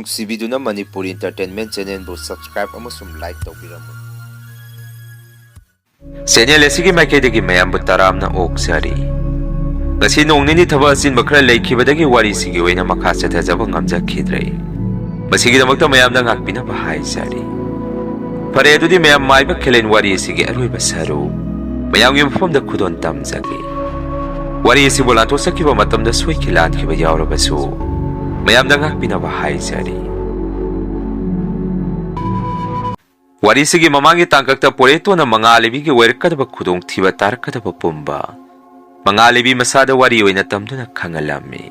ꯅꯨꯡꯁꯤꯕꯤꯗꯨꯅ Manipuri entertainment ꯆꯦꯅꯦꯜꯕꯨ subscribe ꯑꯃꯁꯨꯡ like ꯇꯧꯕꯤꯔꯝꯃꯨ channel ꯑꯁꯤꯒꯤ ꯃꯥꯏꯀꯩꯗꯒꯤ ꯃꯌꯥꯝꯕꯨ ꯇꯔꯥꯝꯅ ꯑꯣꯛꯆꯔꯤ ꯉꯁꯤ ꯅꯣꯡ ꯅꯤꯅꯤ ꯊꯕꯛ ꯑꯆꯤꯟꯕ ꯈꯔ ꯂꯩꯈꯤꯕꯗꯒꯤ ꯋꯥꯔꯤꯁꯤꯒꯤ ꯑꯣꯏꯅ ꯃꯈꯥ ꯆꯠꯊꯖꯕ ꯉꯝꯖꯈꯤꯗ꯭ꯔꯦ ꯃꯁꯤꯒꯤꯗꯃꯛꯇ ꯃꯌꯥꯝꯅ ꯉꯥꯛꯄꯤꯅꯕ ꯍꯥꯏꯖꯔꯤ ꯐꯔꯦ ꯑꯗꯨꯗꯤ ꯃꯌꯥꯝ ꯃꯥꯏꯕ ꯈꯦꯂꯦꯟ ꯋꯥꯔꯤ ꯑꯁꯤꯒꯤ ꯑꯔꯣꯏꯕ ꯁꯔꯨ ꯃꯌꯥꯝꯒꯤ ꯃꯐꯝꯗ ꯈꯨꯗꯣꯟ ꯇꯝꯖꯒꯦ ꯋꯥꯔꯤ ꯑꯁꯤꯕꯨ ꯂꯥꯟꯊꯣꯛꯆꯈꯤꯕ ꯃꯇꯝꯗ ꯁꯣꯏꯈꯤ ꯂꯥꯟꯈꯤꯕ ꯌꯥꯎꯔꯕꯁꯨ ꯃꯌꯥꯝꯅ ꯉꯥꯛꯄꯤꯅꯕ ꯍꯥꯏꯖꯔꯤ ꯋꯥꯔꯤꯁꯤꯒꯤ ꯃꯃꯥꯡꯒꯤ ꯇꯥꯡꯀꯛꯇ ꯄꯣꯔꯦꯇꯣꯟꯅ ꯃꯉꯥꯂꯩꯕꯤꯒꯤ ꯑꯣꯏꯔꯛꯀꯗꯕ ꯈꯨꯗꯣꯡꯊꯤꯕ ꯇꯥꯔꯛꯀꯗꯕ ꯄꯨꯝꯕ ꯃꯉꯥꯂꯩꯕꯤ ꯃꯁꯥꯗ ꯋꯥꯔꯤ ꯑꯣꯏꯅ ꯇꯝꯗꯨꯅ ꯈꯪꯍꯜꯂꯝꯃꯤ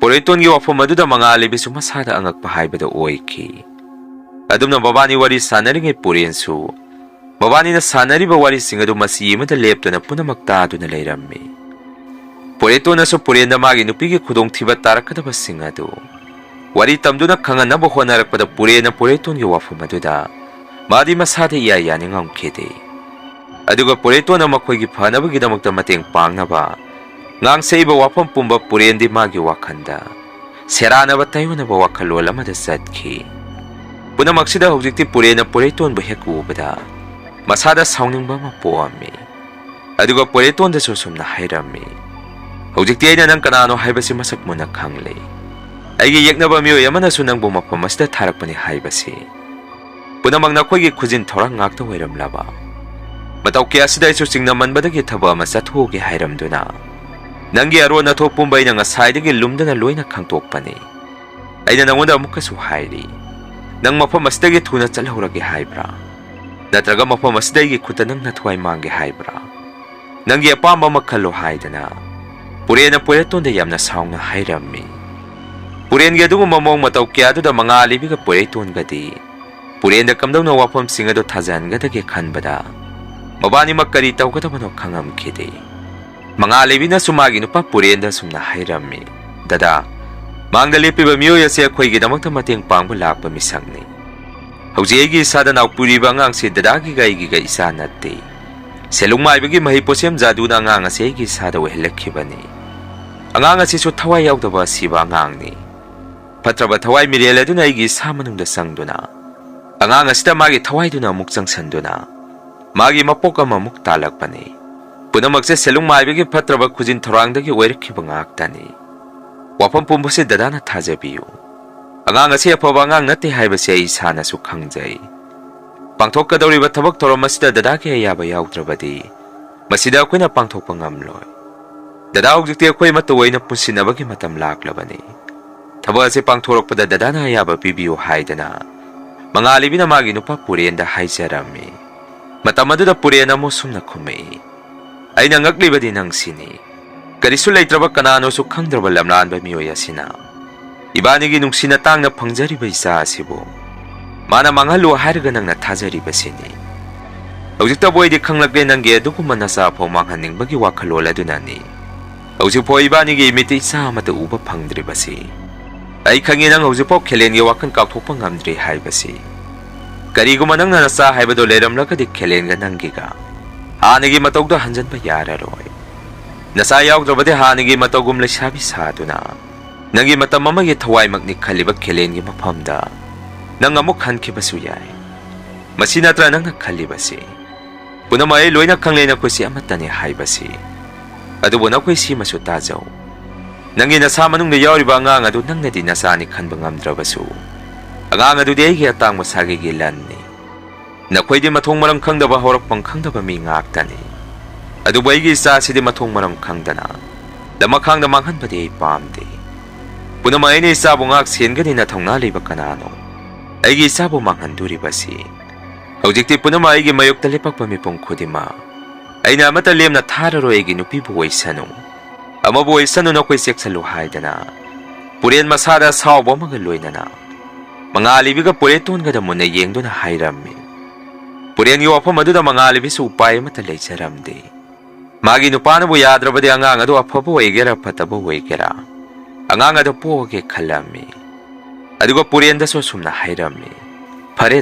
ꯄꯣꯔꯦꯇꯣꯟꯒꯤ ꯋꯥꯐꯝ ꯑꯗꯨꯗ ꯃꯉꯥꯂꯩꯕꯤꯁꯨ ꯃꯁꯥꯗ ꯑꯉꯛꯄ ꯍꯥꯏꯕꯗ ꯑꯣꯏꯈꯤ ꯑꯗꯨꯝꯅ ꯃꯕꯥꯅꯤ ꯋꯥꯔꯤ ꯁꯥꯟꯅꯔꯤꯉꯩ ꯄꯨꯔꯦꯟꯁꯨ ꯃꯕꯥꯅꯤꯅ ꯁꯥꯟꯅꯔꯤꯕ ꯋꯥꯔꯤꯁꯤꯡ ꯑꯗꯨ ꯃꯆꯤ ꯑꯃꯗ ꯂꯦꯞꯇꯨꯅ ꯄꯨꯝꯅꯃꯛ ꯇꯥꯗꯨꯅ ꯂꯩꯔꯝꯃꯤ ꯄꯣꯔꯦꯇꯣꯟꯅꯁꯨ ꯄꯨꯔꯦꯟꯗ ꯃꯥꯒꯤ ꯅꯨꯄꯤꯒꯤ ꯈꯨꯗꯣꯡꯊꯤꯕ ꯇꯥꯔꯛꯀꯗꯕꯁꯤꯡ ꯑꯗꯨ ꯋꯥꯔꯤ ꯇꯝꯗꯨꯅ ꯈꯪꯍꯟꯅꯕ ꯍꯣꯠꯅꯔꯛꯄꯗ ꯄꯨꯔꯦꯟꯅ ꯄꯣꯔꯦꯇꯣꯟꯒꯤ ꯋꯥꯐꯝ ꯑꯗꯨꯗ ꯃꯥꯗꯤ ꯃꯁꯥꯗ ꯏꯌꯥ ꯌꯥꯅ ꯉꯝꯈꯤꯗꯦ ꯑꯗꯨꯒ ꯄꯣꯔꯦꯇꯣꯟꯅ ꯃꯈꯣꯏꯒꯤ ꯐꯅꯕꯒꯤꯗꯃꯛꯇ ꯃꯇꯦꯡ ꯄꯥꯡꯅꯕ ꯉꯥꯡꯁꯩꯕ ꯋꯥꯐꯝ ꯄꯨꯝꯕ ꯄꯨꯔꯦꯟꯗꯤ ꯃꯥꯒꯤ ꯋꯥꯈꯜꯗ ꯁꯦꯔꯥꯟꯅꯕ ꯇꯩꯌꯣꯟꯅꯕ ꯋꯥꯈꯜꯂꯣꯟ ꯑꯃꯗ ꯆꯠꯈꯤ ꯄꯨꯝꯅꯃꯛꯁꯤꯗ ꯍꯧꯖꯤꯛꯇꯤ ꯄꯨꯔꯦꯟꯅ ꯄꯣꯔꯦꯇꯣꯟꯕꯨ ꯍꯦꯛ ꯎꯕꯗ ꯃꯁꯥꯗ ꯁꯥꯎꯅꯤꯡꯕ ꯑꯃ ꯄꯣꯛꯑꯝꯃꯤ ꯑꯗꯨꯒ ꯄꯣꯔꯦꯇꯣꯟꯗꯁꯨ ꯁꯨꯝꯅ ꯍꯥꯏꯔꯝꯃꯤ ꯍꯧꯖꯤꯛꯇꯤ ꯑꯩꯅ ꯅꯪ ꯀꯅꯥꯅꯣ ꯍꯥꯏꯕꯁꯤ ꯃꯁꯛ ꯃꯨꯟꯅ ꯈꯪꯂꯦ ꯑꯩꯒꯤ ꯌꯦꯛꯅꯕ ꯃꯤꯑꯣꯏ ꯑꯃꯅꯁꯨ ꯅꯪꯕꯨ ꯃꯐꯝ ꯑꯁꯤꯗ ꯊꯥꯔꯛꯄꯅꯤ ꯍꯥꯏꯕꯁꯤ ꯄꯨꯝꯅꯃꯛ ꯅꯈꯣꯏꯒꯤ ꯈꯨꯖꯤꯟ ꯊꯧꯔꯥꯡ ꯉꯥꯛꯇ ꯑꯣꯏꯔꯝꯂꯕ ꯃꯇꯧ ꯀꯌꯥꯁꯤꯗ ꯑꯩꯁꯨ ꯆꯤꯡꯅꯃꯟꯕꯗꯒꯤ ꯊꯕꯛ ꯑꯃ ꯆꯠꯊꯣꯛꯎꯒꯦ ꯍꯥꯏꯔꯝꯗꯨꯅ ꯅꯪꯒꯤ ꯑꯔꯣꯟ ꯑꯊꯣꯛ ꯄꯨꯝꯕ ꯑꯩꯅ ꯉꯁꯥꯏꯗꯒꯤ ꯂꯨꯝꯗꯅ ꯂꯣꯏꯅ ꯈꯪꯇꯣꯛꯄꯅꯤ ꯑꯩꯅ ꯅꯪꯉꯣꯟꯗ ꯑꯃꯨꯛꯀꯁꯨ ꯍꯥꯏꯔꯤ ꯅꯪ ꯃꯐꯝ ꯑꯁꯤꯗꯒꯤ ꯊꯨꯅ ꯆꯠꯍꯧꯔꯒꯦ ꯍꯥꯏꯕ꯭ꯔꯥ ꯅꯠꯇ꯭ꯔꯒ ꯃꯐꯝ ꯑꯁꯤꯗ ꯑꯩꯒꯤ ꯈꯨꯠꯇ ꯅꯪꯅ ꯊꯋꯥꯏ ꯃꯥꯡꯒꯦ ꯍꯥꯏꯕ꯭ꯔꯥ ꯅꯪꯒꯤ ꯑꯄꯥꯝꯕ ꯑꯃ ꯈꯜꯂꯣ ꯍꯥꯏꯗꯅ ꯄꯨꯔꯦꯟꯅ ꯄꯣꯔꯦꯇꯣꯟꯗ ꯌꯥꯝꯅ ꯁꯥꯎꯅ ꯍꯥꯏꯔꯝꯃꯤ ꯄꯨꯔꯦꯟꯒꯤ ꯑꯗꯨꯒꯨꯝꯕ ꯃꯑꯣꯡ ꯃꯇꯧ ꯀꯌꯥꯗꯨꯗ ꯃꯉꯥꯂꯩꯕꯤꯒ ꯄꯣꯔꯦꯇꯣꯟꯒꯗꯤ ꯄꯨꯔꯦꯟꯗ ꯀꯝꯗꯧꯅ ꯋꯥꯐꯝꯁꯤꯡ ꯑꯗꯨ ꯊꯥꯖꯍꯟꯒꯗꯒꯦ ꯈꯟꯕꯗ ꯃꯕꯥꯅꯤꯃꯛ ꯀꯔꯤ ꯇꯧꯒꯗꯕꯅꯣ ꯈꯪꯉꯝꯈꯤꯗꯦ ꯃꯉꯥꯂꯩꯕꯤꯅꯁꯨ ꯃꯥꯒꯤ ꯅꯨꯄꯥ ꯄꯨꯔꯦꯟꯗ ꯁꯨꯝꯅ ꯍꯥꯏꯔꯝꯃꯤ ꯗꯗꯥ ꯃꯥꯡꯗ ꯂꯦꯞꯄꯤꯕ ꯃꯤꯑꯣꯏ ꯑꯁꯤ ꯑꯩꯈꯣꯏꯒꯤꯗꯃꯛꯇ ꯃꯇꯦꯡ ꯄꯥꯡꯕ ꯂꯥꯛꯄ ꯃꯤꯁꯛꯅꯤ ꯍꯧꯖꯤꯛ ꯑꯩꯒꯤ ꯏꯁꯥꯗ ꯅꯥꯎꯄꯨꯔꯤꯕ ꯑꯉꯥꯡꯁꯤ ꯗꯗꯥꯒꯤꯒ ꯑꯩꯒꯤꯒ ꯏꯆꯥ ꯅꯠꯇꯦ ꯁꯦꯂꯨꯡꯃꯥꯏꯕꯒꯤ ꯃꯍꯩ ꯄꯣꯠꯁꯦꯝ ꯖꯥꯗꯨꯅ ꯑꯉꯥꯡ ꯑꯁꯤ ꯑꯩꯒꯤ ꯏꯁꯥꯗ ꯑꯣꯏꯍꯜꯂꯛꯈꯤꯕꯅꯤ ꯑꯉꯥꯡ ꯑꯁꯤꯁꯨ ꯊꯋꯥꯏ ꯌꯥꯎꯗꯕ ꯑꯁꯤꯕ ꯑꯉꯥꯡꯅꯤ ꯐꯠꯇ꯭ꯔꯕ ꯊꯋꯥꯏ ꯃꯤꯔꯦꯜ ꯑꯗꯨꯅ ꯑꯩꯒꯤ ꯏꯁꯥ ꯃꯅꯨꯡꯗ ꯆꯪꯗꯨꯅ ꯑꯉꯥꯡ ꯑꯁꯤꯗ ꯃꯥꯒꯤ ꯊꯋꯥꯏꯗꯨꯅ ꯑꯃꯨꯛ ꯆꯪꯁꯟꯗꯨꯅ ꯃꯥꯒꯤ ꯃꯄꯣꯛ ꯑꯃꯃꯨꯛ ꯇꯥꯜꯂꯛꯄꯅꯤ ꯄꯨꯝꯅꯃꯛꯁꯦ ꯁꯦꯂꯨꯡꯃꯥꯏꯕꯒꯤ ꯐꯠꯇ꯭ꯔꯕ ꯈꯨꯖꯤꯟ ꯊꯧꯔꯥꯡꯗꯒꯤ ꯑꯣꯏꯔꯛꯈꯤꯕ ꯉꯥꯛꯇꯅꯤ ꯋꯥꯐꯝ ꯄꯨꯝꯕꯁꯤ ꯗꯗꯥꯅ ꯊꯥꯖꯕꯤꯌꯨ ꯑꯉꯥꯡ ꯑꯁꯤ ꯑꯐꯕ ꯑꯉꯥꯡ ꯅꯠꯇꯦ ꯍꯥꯏꯕꯁꯤ ꯑꯩ ꯏꯁꯥꯅꯁꯨ ꯈꯪꯖꯩ ꯄꯥꯡꯊꯣꯛꯀꯗꯧꯔꯤꯕ ꯊꯕꯛ ꯊꯧꯔꯝ ꯑꯁꯤꯗ ꯗꯗꯥꯒꯤ ꯑꯌꯥꯕ ꯌꯥꯎꯗ꯭ꯔꯕꯗꯤ ꯃꯁꯤꯗ ꯑꯩꯈꯣꯏꯅ ꯄꯥꯡꯊꯣꯛꯄ ꯉꯝꯂꯣꯏ ꯗꯗꯥ ꯍꯧꯖꯤꯛꯇꯤ ꯑꯩꯈꯣꯏ ꯃꯇꯨ ꯑꯣꯏꯅ ꯄꯨꯟꯁꯤꯟꯅꯕꯒꯤ ꯃꯇꯝ ꯂꯥꯛꯂꯕꯅꯤ ꯊꯕꯛ ꯑꯁꯤ ꯄꯥꯡꯊꯣꯔꯛꯄꯗ ꯗꯗꯥꯅ ꯑꯌꯥꯕ ꯄꯤꯕꯤꯌꯨ ꯍꯥꯏꯗꯅ ꯃꯉꯥꯂꯩꯕꯤꯅ ꯃꯥꯒꯤ ꯅꯨꯄꯥ ꯄꯨꯔꯦꯟꯗ ꯍꯥꯏꯖꯔꯝꯃꯤ ꯃꯇꯝ ꯑꯗꯨꯗ ꯄꯨꯔꯦꯟ ꯑꯃꯨꯛ ꯁꯨꯝꯅ ꯈꯨꯝꯃꯛꯏ ꯑꯩꯅ ꯉꯛꯂꯤꯕꯗꯤ ꯅꯪꯁꯤꯅꯤ ꯀꯔꯤꯁꯨ ꯂꯩꯇ꯭ꯔꯕ ꯀꯅꯥꯅꯣꯁꯨ ꯈꯪꯗ꯭ꯔꯕ ꯂꯝꯂꯥꯟꯕ ꯃꯤꯑꯣꯏ ꯑꯁꯤꯅ ꯏꯕꯥꯅꯤꯒꯤ ꯅꯨꯡꯁꯤꯅ ꯇꯥꯡꯅ ꯐꯪꯖꯔꯤꯕ ꯏꯆꯥ ꯑꯁꯤꯕꯨ ꯃꯥꯅ ꯃꯥꯡꯍꯜꯂꯨ ꯍꯥꯏꯔꯒ ꯅꯪꯅ ꯊꯥꯖꯔꯤꯕꯁꯤꯅꯤ ꯍꯧꯖꯤꯛꯇꯕꯨ ꯑꯩꯗꯤ ꯈꯪꯂꯛꯂꯦ ꯅꯪꯒꯤ ꯑꯗꯨꯒꯨꯝꯕ ꯅꯆꯥꯐꯥꯎ ꯃꯥꯡꯍꯟꯅꯤꯡꯕꯒꯤ ꯋꯥꯈꯜꯂꯣꯟ ꯑꯗꯨꯅꯅꯤ ꯍꯧꯖꯤꯛꯐꯥꯎ ꯏꯕꯥꯅꯤꯒꯤ ꯏꯃꯤꯠꯇ ꯏꯆꯥ ꯑꯃꯠꯇ ꯎꯕ ꯐꯪꯗ꯭ꯔꯤꯕꯁꯤ ꯑꯩ ꯈꯪꯉꯤ ꯅꯪ ꯍꯧꯖꯤꯛꯐꯥꯎ ꯈꯦꯂꯦꯟꯒꯤ ꯋꯥꯈꯜ ꯀꯥꯎꯊꯣꯛꯄ ꯉꯝꯗ꯭ꯔꯤ ꯍꯥꯏꯕꯁꯤ ꯀꯔꯤꯒꯨꯝꯕ ꯅꯪꯅ ꯅꯆꯥ ꯍꯥꯏꯕꯗꯣ ꯂꯩꯔꯝꯂꯒꯗꯤ ꯈꯦꯂꯦꯟꯒ ꯅꯪꯒꯤꯒ ꯍꯥꯟꯅꯒꯤ ꯃꯇꯧꯗ ꯍꯟꯖꯤꯟꯕ ꯌꯥꯔꯔꯣꯏ ꯅꯆꯥ ꯌꯥꯎꯗ꯭ꯔꯕꯗꯤ ꯍꯥꯟꯅꯒꯤ ꯃꯇꯧꯒꯨꯝ ꯂꯩꯁꯥꯕꯤ ꯁꯥꯗꯨꯅ ꯅꯪꯒꯤ ꯃꯇꯝ ꯑꯃꯒꯤ ꯊꯋꯥꯏꯃꯛꯅꯤ ꯈꯜꯂꯤꯕ ꯈꯦꯂꯦꯟꯒꯤ ꯃꯐꯝꯗ ꯅꯪ ꯑꯃꯨꯛ ꯍꯟꯈꯤꯕꯁꯨ ꯌꯥꯏ ꯃꯁꯤ ꯅꯠꯇ꯭ꯔ ꯅꯪꯅ ꯈꯜꯂꯤꯕꯁꯤ ꯄꯨꯝꯅꯃꯛ ꯑꯩ ꯂꯣꯏꯅ ꯈꯪꯂꯦ ꯅꯈꯣꯏꯁꯤ ꯑꯃꯠꯇꯅꯤ ꯍꯥꯏꯕꯁꯤ ꯑꯗꯨꯕꯨ ꯅꯈꯣꯏ ꯁꯤꯃꯁꯨ ꯇꯥꯖꯧ ꯅꯪꯒꯤ ꯅꯁꯥ ꯃꯅꯨꯡꯗ ꯌꯥꯎꯔꯤꯕ ꯑꯉꯥꯡ ꯑꯗꯨ ꯅꯪꯅꯗꯤ ꯅꯆꯥꯅꯤ ꯈꯟꯕ ꯉꯝꯗ꯭ꯔꯕꯁꯨ ꯑꯉꯥꯡ ꯑꯗꯨꯗꯤ ꯑꯩꯒꯤ ꯑꯇꯥꯡꯕ ꯁꯥꯒꯩꯒꯤ ꯂꯟꯅꯤ ꯅꯈꯣꯏꯗꯤ ꯃꯊꯣꯡ ꯃꯔꯝ ꯈꯪꯗꯕ ꯍꯧꯔꯛꯐꯝ ꯈꯪꯗꯕ ꯃꯤ ꯉꯥꯛꯇꯅꯤ ꯑꯗꯨꯕꯨ ꯑꯩꯒꯤ ꯏꯆꯥꯁꯤꯗꯤ ꯃꯊꯣꯡ ꯃꯔꯝ ꯈꯪꯗꯅ ꯂꯃꯈꯥꯡꯗ ꯃꯥꯡꯍꯟꯕꯗꯤ ꯑꯩ ꯄꯥꯝꯗꯦ ꯄꯨꯝꯅꯃꯛ ꯑꯩꯅ ꯏꯆꯥꯕꯨ ꯉꯥꯛ ꯁꯦꯟꯒꯅꯤꯅ ꯊꯧꯅꯥ ꯂꯩꯕ ꯀꯅꯥꯅꯣ ꯑꯩꯒꯤ ꯏꯆꯥꯕꯨ ꯃꯥꯡꯍꯟꯗꯣꯔꯤꯕꯁꯤ ꯍꯧꯖꯤꯛꯇꯤ ꯄꯨꯝꯅꯃꯛ ꯑꯩꯒꯤ ꯃꯥꯌꯣꯛꯇ ꯂꯦꯞꯄꯛꯄ ꯃꯤꯄꯨꯝ ꯈꯨꯗꯤꯡꯃꯛ ꯑꯩꯅ ꯑꯃꯠꯇ ꯂꯦꯝꯅ ꯊꯥꯔꯔꯣꯏ ꯑꯩꯒꯤ ꯅꯨꯄꯤꯕꯨ ꯑꯣꯏꯁꯅꯨ ꯑꯃꯕꯨ ꯑꯣꯏꯁꯅꯨ ꯅꯈꯣꯏ ꯆꯦꯛꯁꯜꯂꯨ ꯍꯥꯏꯗꯅ ꯄꯨꯔꯦꯟ ꯃꯁꯥꯗ ꯁꯥꯎꯕ ꯑꯃꯒ ꯂꯣꯏꯅꯅ ꯃꯉꯥꯂꯩꯕꯤꯒ ꯄꯣꯔꯦꯇꯣꯟꯒꯗ ꯃꯨꯟꯅ ꯌꯦꯡꯗꯨꯅ ꯍꯥꯏꯔꯝꯃꯤ ꯄꯨꯔꯦꯟꯒꯤ ꯋꯥꯐꯝ ꯑꯗꯨꯗ ꯃꯉꯥꯂꯩꯕꯤꯁꯨ ꯎꯄꯥꯏ ꯑꯃꯠꯇ ꯂꯩꯖꯔꯝꯗꯦ ꯃꯥꯒꯤ ꯅꯨꯄꯥꯅꯕꯨ ꯌꯥꯗ꯭ꯔꯕꯗꯤ ꯑꯉꯥꯡ ꯑꯗꯨ ꯑꯐꯕ ꯑꯣꯏꯒꯦꯔꯥ ꯐꯠꯇꯕ ꯑꯣꯏꯒꯦꯔꯥ ꯑꯉꯥꯡ ꯑꯗꯨ ꯄꯣꯛꯑꯒꯦ ꯈꯜꯂꯝꯃꯤ ꯑꯗꯨꯒ ꯄꯨꯔꯦꯟꯗꯁꯨ ꯁꯨꯝꯅ ꯍꯥꯏꯔꯝꯃꯤ ꯐꯔꯦ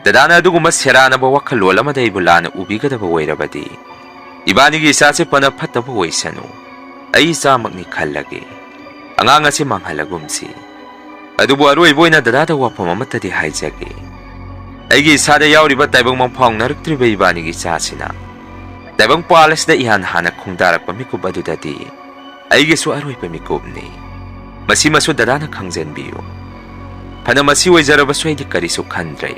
ꯗꯗꯥꯅ ꯑꯗꯨꯒꯨꯝꯕ ꯁꯦꯔꯥꯟꯅꯕ ꯋꯥꯈꯜꯂꯣꯟ ꯑꯃꯗ ꯑꯩꯕꯨ ꯂꯥꯟꯅ ꯎꯕꯤꯒꯗꯕ ꯑꯣꯏꯔꯕꯗꯤ ꯏꯕꯥꯅꯤꯒꯤ ꯏꯆꯥꯁꯤ ꯐꯅ ꯐꯠꯇꯕ ꯑꯣꯏꯁꯅꯨ ꯑꯩ ꯏꯆꯥꯃꯛꯅꯤ ꯈꯜꯂꯒꯦ ꯑꯉꯥꯡ ꯑꯁꯤ ꯃꯥꯡꯍꯜꯂꯒꯨꯝꯁꯤ ꯑꯗꯨꯕꯨ ꯑꯔꯣꯏꯕ ꯑꯣꯏꯅ ꯗꯗꯥꯗ ꯋꯥꯐꯝ ꯑꯃꯠꯇꯗꯤ ꯍꯥꯏꯖꯒꯦ. ꯑꯩꯒꯤ ꯏꯁꯥꯗ ꯌꯥꯎꯔꯤꯕ ꯇꯥꯏꯕꯪ ꯃꯪꯐꯥꯎꯅꯔꯛꯇ꯭ꯔꯤꯕ ꯏꯕꯥꯅꯤꯒꯤ ꯆꯥꯁꯤꯅ ꯇꯥꯏꯕꯪꯄꯥꯜ ꯑꯁꯤꯗ ꯏꯍꯥꯟ ꯍꯥꯟꯅ ꯈꯣꯡꯗꯥꯔꯛꯄ ꯃꯤꯀꯨꯞ ꯑꯗꯨꯗꯗꯤ ꯑꯩꯒꯤꯁꯨ ꯑꯔꯣꯏꯕ ꯃꯤꯀꯨꯞꯅꯤ. ꯃꯁꯤꯃꯁꯨ ꯗꯗꯥꯅ ꯈꯪꯖꯟꯕꯤꯌꯨ. ꯐꯅ ꯃꯁꯤ ꯑꯣꯏꯖꯔꯕꯁꯨ ꯑꯩꯗꯤ ꯀꯔꯤꯁꯨ ꯈꯟꯗ꯭ꯔꯦ.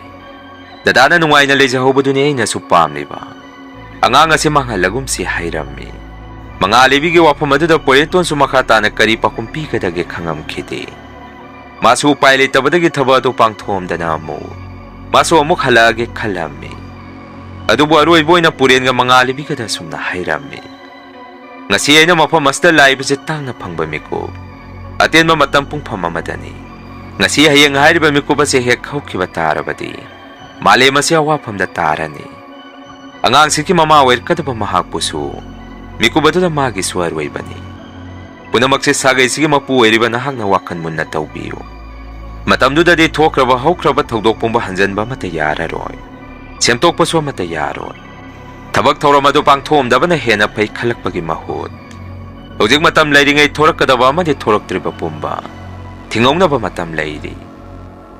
ꯗꯗꯥꯅ ꯅꯨꯡꯉꯥꯏꯅ ꯂꯩꯖꯍꯧꯕꯗꯨꯅꯤ ꯑꯩꯅꯁꯨ ꯄꯥꯝꯂꯤꯕ. ꯑꯉꯥꯡ ꯑꯁꯤ ꯃꯥꯡꯍꯜꯂꯒꯨꯝꯁꯤ ꯍꯥꯏꯔꯝꯃꯤ. ꯃꯉꯥꯜꯂꯩꯕꯤꯒꯤ ꯋꯥꯐꯝ ꯑꯗꯨꯗ ꯄꯣꯏꯔꯦꯠꯇꯣꯟꯁꯨ ꯃꯈꯥ ꯇꯥꯅ ꯀꯔꯤ ꯄꯥꯎꯈꯨꯝ ꯄꯤꯒꯗꯒꯦ ꯈꯪꯉꯝꯈꯤꯗꯦ. ꯃꯥꯁꯨ ꯎꯄꯥꯏ ꯂꯩꯇꯕꯗꯒꯤ ꯊꯕꯛ ꯑꯗꯨ ꯄꯥꯡꯊꯣꯛꯑꯝꯗꯅ ꯃꯥꯁꯨ ꯑꯃꯨꯛ ꯍꯜꯂꯛꯑꯒꯦ ꯈꯜꯂꯝꯃꯤ. ꯑꯗꯨꯕꯨ ꯑꯔꯣꯏꯕ ꯑꯣꯏꯅ ꯄꯨꯔꯦꯟꯒ ꯃꯉꯥꯜꯂꯩꯕꯤꯒꯗ ꯁꯨꯝꯅ ꯍꯥꯏꯔꯝꯃꯤ. ꯉꯁꯤ ꯑꯩꯅ ꯃꯐꯝ ꯑꯁꯤꯗ ꯂꯥꯛꯏꯕꯁꯤ ꯇꯥꯡꯅ ꯐꯪꯕ ꯃꯤꯀꯨꯞ, ꯑꯇꯦꯟꯕ ꯃꯇꯝ ꯄꯨꯡꯐꯝ ꯑꯃꯗꯅꯤ. ꯉꯁꯤ ꯍꯌꯦꯡ ꯍꯥꯏꯔꯤꯕ ꯃꯤꯀꯨꯞ ꯑꯁꯤ ꯍꯦꯛ ꯍꯧꯈꯤꯕ ꯇꯥꯔꯕꯗꯤ ꯃꯥꯂꯦꯝ ꯑꯁꯤ ꯑꯋꯥꯐꯝꯗ ꯇꯥꯔꯅꯤ. ꯑꯉꯥꯡꯁꯤꯒꯤ ꯃꯃꯥ ꯑꯣꯏꯔꯛꯀꯗꯕ ꯃꯍꯥꯛꯄꯨꯁꯨ ꯃꯤꯀꯨꯞ ꯑꯗꯨꯗ ꯃꯥꯒꯤꯁꯨ ꯑꯔꯣꯏꯕꯅꯤ. ꯄꯨꯝꯅꯃꯛꯁꯤ ꯁꯥꯒꯩꯁꯤꯒꯤ ꯃꯄꯨ ꯑꯣꯏꯔꯤꯕ ꯅꯍꯥꯛꯅ ꯋꯥꯈꯜ ꯃꯨꯟꯅ ꯇꯧꯕꯤꯌꯨ. ꯃꯇꯝꯗꯨꯗꯗꯤ ꯊꯣꯛꯈ꯭ꯔꯕ ꯍꯧꯈ꯭ꯔꯕ ꯊꯧꯗꯣꯛ ꯄꯨꯝꯕ ꯍꯟꯖꯟꯕ ꯑꯃꯠꯇ ꯌꯥꯔꯔꯣꯏ. ꯁꯦꯝꯗꯣꯛꯄꯁꯨ ꯑꯃꯠꯇ ꯌꯥꯔꯣꯏ. ꯊꯕꯛ ꯊꯧꯔꯝ ꯑꯗꯨ ꯄꯥꯡꯊꯣꯛꯑꯝꯗꯕꯅ ꯍꯦꯟꯅ ꯐꯩ ꯈꯜꯂꯛꯄꯒꯤ ꯃꯍꯨꯠ ꯍꯧꯖꯤꯛ ꯃꯇꯝ ꯂꯩꯔꯤꯉꯩ ꯊꯣꯔꯛꯀꯗꯕ ꯑꯃꯗꯤ ꯊꯣꯔꯛꯇ꯭ꯔꯤꯕ ꯄꯨꯝꯕ ꯊꯤꯡꯍꯧꯅꯕ ꯃꯇꯝ ꯂꯩꯔꯤ.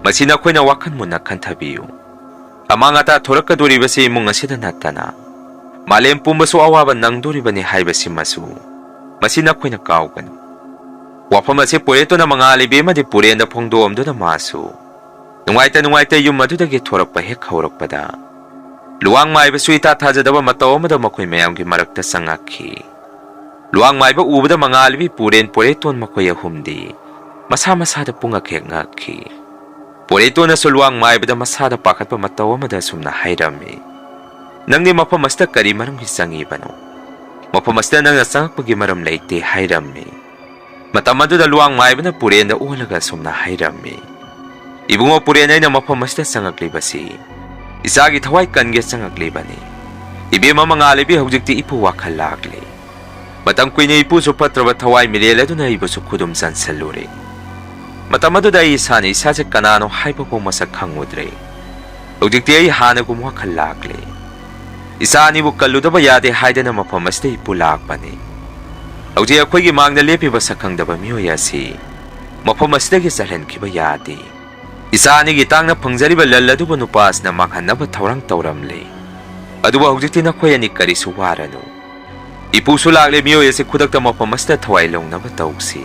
ꯃꯁꯤ ꯅꯈꯣꯏꯅ ꯋꯥꯈꯜ ꯃꯨꯟꯅ ꯈꯟꯊꯕꯤꯌꯨ. ꯑꯃꯥꯡ ꯑꯇꯥ ꯊꯣꯔꯛꯀꯗꯣꯔꯤꯕꯁꯤ ꯏꯃꯨꯡ ꯑꯁꯤꯗ ꯅꯠꯇꯅ ꯃꯥꯂꯦꯝ ꯄꯨꯝꯕꯁꯨ ꯑꯋꯥꯕ ꯅꯪꯗꯣꯔꯤꯕꯅꯤ ꯍꯥꯏꯕꯁꯤꯃꯁꯨ ꯃꯁꯤ ꯅꯈꯣꯏꯅ ꯀꯥꯎꯒꯅꯨ. ꯋꯥꯐꯝ ꯑꯁꯤ ꯄꯣꯏꯔꯦꯠꯇꯣꯟꯅ ꯃꯉꯥꯜꯂꯩꯕꯤ ꯑꯃꯗꯤ ꯄꯨꯔꯦꯟꯗ ꯐꯣꯡꯗꯣꯛꯑꯝꯗꯨꯅ ꯃꯥꯁꯨ ꯅꯨꯡꯉꯥꯏꯇ ꯌꯨꯝ ꯑꯗꯨꯗꯒꯤ ꯊꯣꯔꯛꯄ ꯍꯦꯛ ꯍꯧꯔꯛꯄꯗ ꯂꯨꯋꯥꯡ ꯃꯥꯏꯕꯁꯨ ꯏꯊꯥ ꯊꯥꯖꯗꯕ ꯃꯇꯧ ꯑꯃꯗ ꯃꯈꯣꯏ ꯃꯌꯥꯝꯒꯤ ꯃꯔꯛꯇ ꯆꯪꯉꯛꯈꯤ. ꯂꯨꯋꯥꯡ ꯃꯥꯏꯕ ꯎꯕꯗ ꯃꯉꯥꯜꯂꯩꯕꯤ, ꯄꯨꯔꯦꯟ, ꯄꯣꯏꯔꯦꯠꯇꯣꯟ ꯃꯈꯣꯏ ꯑꯍꯨꯝꯗꯤ ꯃꯁꯥ ꯃꯁꯥꯗ ꯄꯨꯡꯉꯛ ꯍꯦꯛ ꯉꯛꯈꯤ. ꯄꯣꯏꯔꯦꯠꯇꯣꯟꯅꯁꯨ ꯂꯨꯋꯥꯡ ꯃꯥꯏꯕꯗ ꯃꯁꯥꯗ ꯄꯥꯈꯠꯄ ꯃꯇꯧ ꯑꯃꯗ ꯁꯨꯝꯅ ꯍꯥꯏꯔꯝꯃꯤ. ꯅꯪꯗꯤ ꯃꯐꯝ ꯑꯁꯤꯗ ꯀꯔꯤ ꯃꯔꯝꯒꯤ ꯆꯪꯉꯤꯕꯅꯣ? ꯃꯐꯝ ꯑꯁꯤꯗ ꯅꯪꯅ ꯆꯪꯉꯛꯄꯒꯤ ꯃꯔꯝ ꯂꯩꯇꯦ ꯍꯥꯏꯔꯝꯃꯤ. ꯃꯇꯝ ꯑꯗꯨꯗ ꯂꯨꯋꯥꯡ ꯃꯥꯏꯕꯅ ꯄꯨꯔꯦꯟꯗ ꯑꯣꯜꯂꯒ ꯁꯨꯝꯅ ꯍꯥꯏꯔꯝꯃꯤ. ꯏꯕꯨꯡꯉꯣ ꯄꯨꯔꯦꯟ, ꯑꯩꯅ ꯃꯐꯝ ꯑꯁꯤꯗ ꯆꯪꯉꯛꯂꯤꯕꯁꯤ ꯏꯆꯥꯒꯤ ꯊꯋꯥꯏ ꯀꯟꯒꯦ ꯆꯪꯉꯛꯂꯤꯕꯅꯤ. ꯏꯕꯦꯝꯃ ꯃꯉꯥꯜꯂꯩꯕꯤ, ꯍꯧꯖꯤꯛꯇꯤ ꯏꯄꯨ ꯋꯥꯈꯜ ꯂꯥꯛꯂꯤ. ꯃꯇꯝ ꯀꯨꯏꯅ ꯏꯄꯨꯁꯨ ꯐꯠꯇ꯭ꯔꯕ ꯊꯋꯥꯏ ꯃꯤꯔꯦꯜ ꯑꯗꯨꯅ ꯑꯩꯕꯨꯁꯨ ꯈꯨꯗꯨꯝ ꯆꯟꯁꯜꯂꯨꯔꯦ. ꯃꯇꯝ ꯑꯗꯨꯗ ꯑꯩ ꯏꯁꯥꯅ ꯏꯁꯥꯁꯦ ꯀꯅꯥꯅꯣ ꯍꯥꯏꯕꯐꯥꯎ ꯃꯁꯛ ꯈꯪꯉꯨꯗ꯭ꯔꯦ. ꯍꯧꯖꯤꯛꯇꯤ ꯑꯩ ꯍꯥꯟꯅꯒꯨꯝ ꯋꯥꯈꯜ ꯂꯥꯛꯂꯦ. ꯏꯆꯥ ꯑꯅꯤꯕꯨ ꯀꯜꯂꯨꯗꯕ ꯌꯥꯗꯦ ꯍꯥꯏꯗꯅ ꯃꯐꯝ ꯑꯁꯤꯗ ꯏꯄꯨ ꯂꯥꯛꯄꯅꯤ. ꯍꯧꯖꯤꯛ ꯑꯩꯈꯣꯏꯒꯤ ꯃꯥꯡꯗ ꯂꯦꯞꯄꯤꯕ ꯁꯛꯈꯪꯗꯕ ꯃꯤꯑꯣꯏ ꯑꯁꯤ ꯃꯐꯝ ꯑꯁꯤꯗꯒꯤ ꯆꯠꯍꯟꯈꯤꯕ ꯌꯥꯗꯦ. ꯏꯆꯥ ꯑꯅꯤꯒꯤ ꯇꯥꯡꯅ ꯐꯪꯖꯔꯤꯕ ꯂꯜ ꯑꯗꯨꯕꯨ ꯅꯨꯄꯥ ꯑꯁꯤꯅ ꯃꯥꯡꯍꯟꯅꯕ ꯊꯧꯔꯥꯡ ꯇꯧꯔꯝꯂꯦ. ꯑꯗꯨꯕꯨ ꯍꯧꯖꯤꯛꯇꯤ ꯅꯈꯣꯏ ꯑꯅꯤ ꯀꯔꯤꯁꯨ ꯋꯥꯔꯅꯨ. ꯏꯄꯨꯁꯨ ꯂꯥꯛꯂꯦ. ꯃꯤꯑꯣꯏ ꯑꯁꯤ ꯈꯨꯗꯛꯇ ꯃꯐꯝ ꯑꯁꯤꯗ ꯊꯋꯥꯏ ꯂꯧꯅꯕ ꯇꯧꯁꯤ.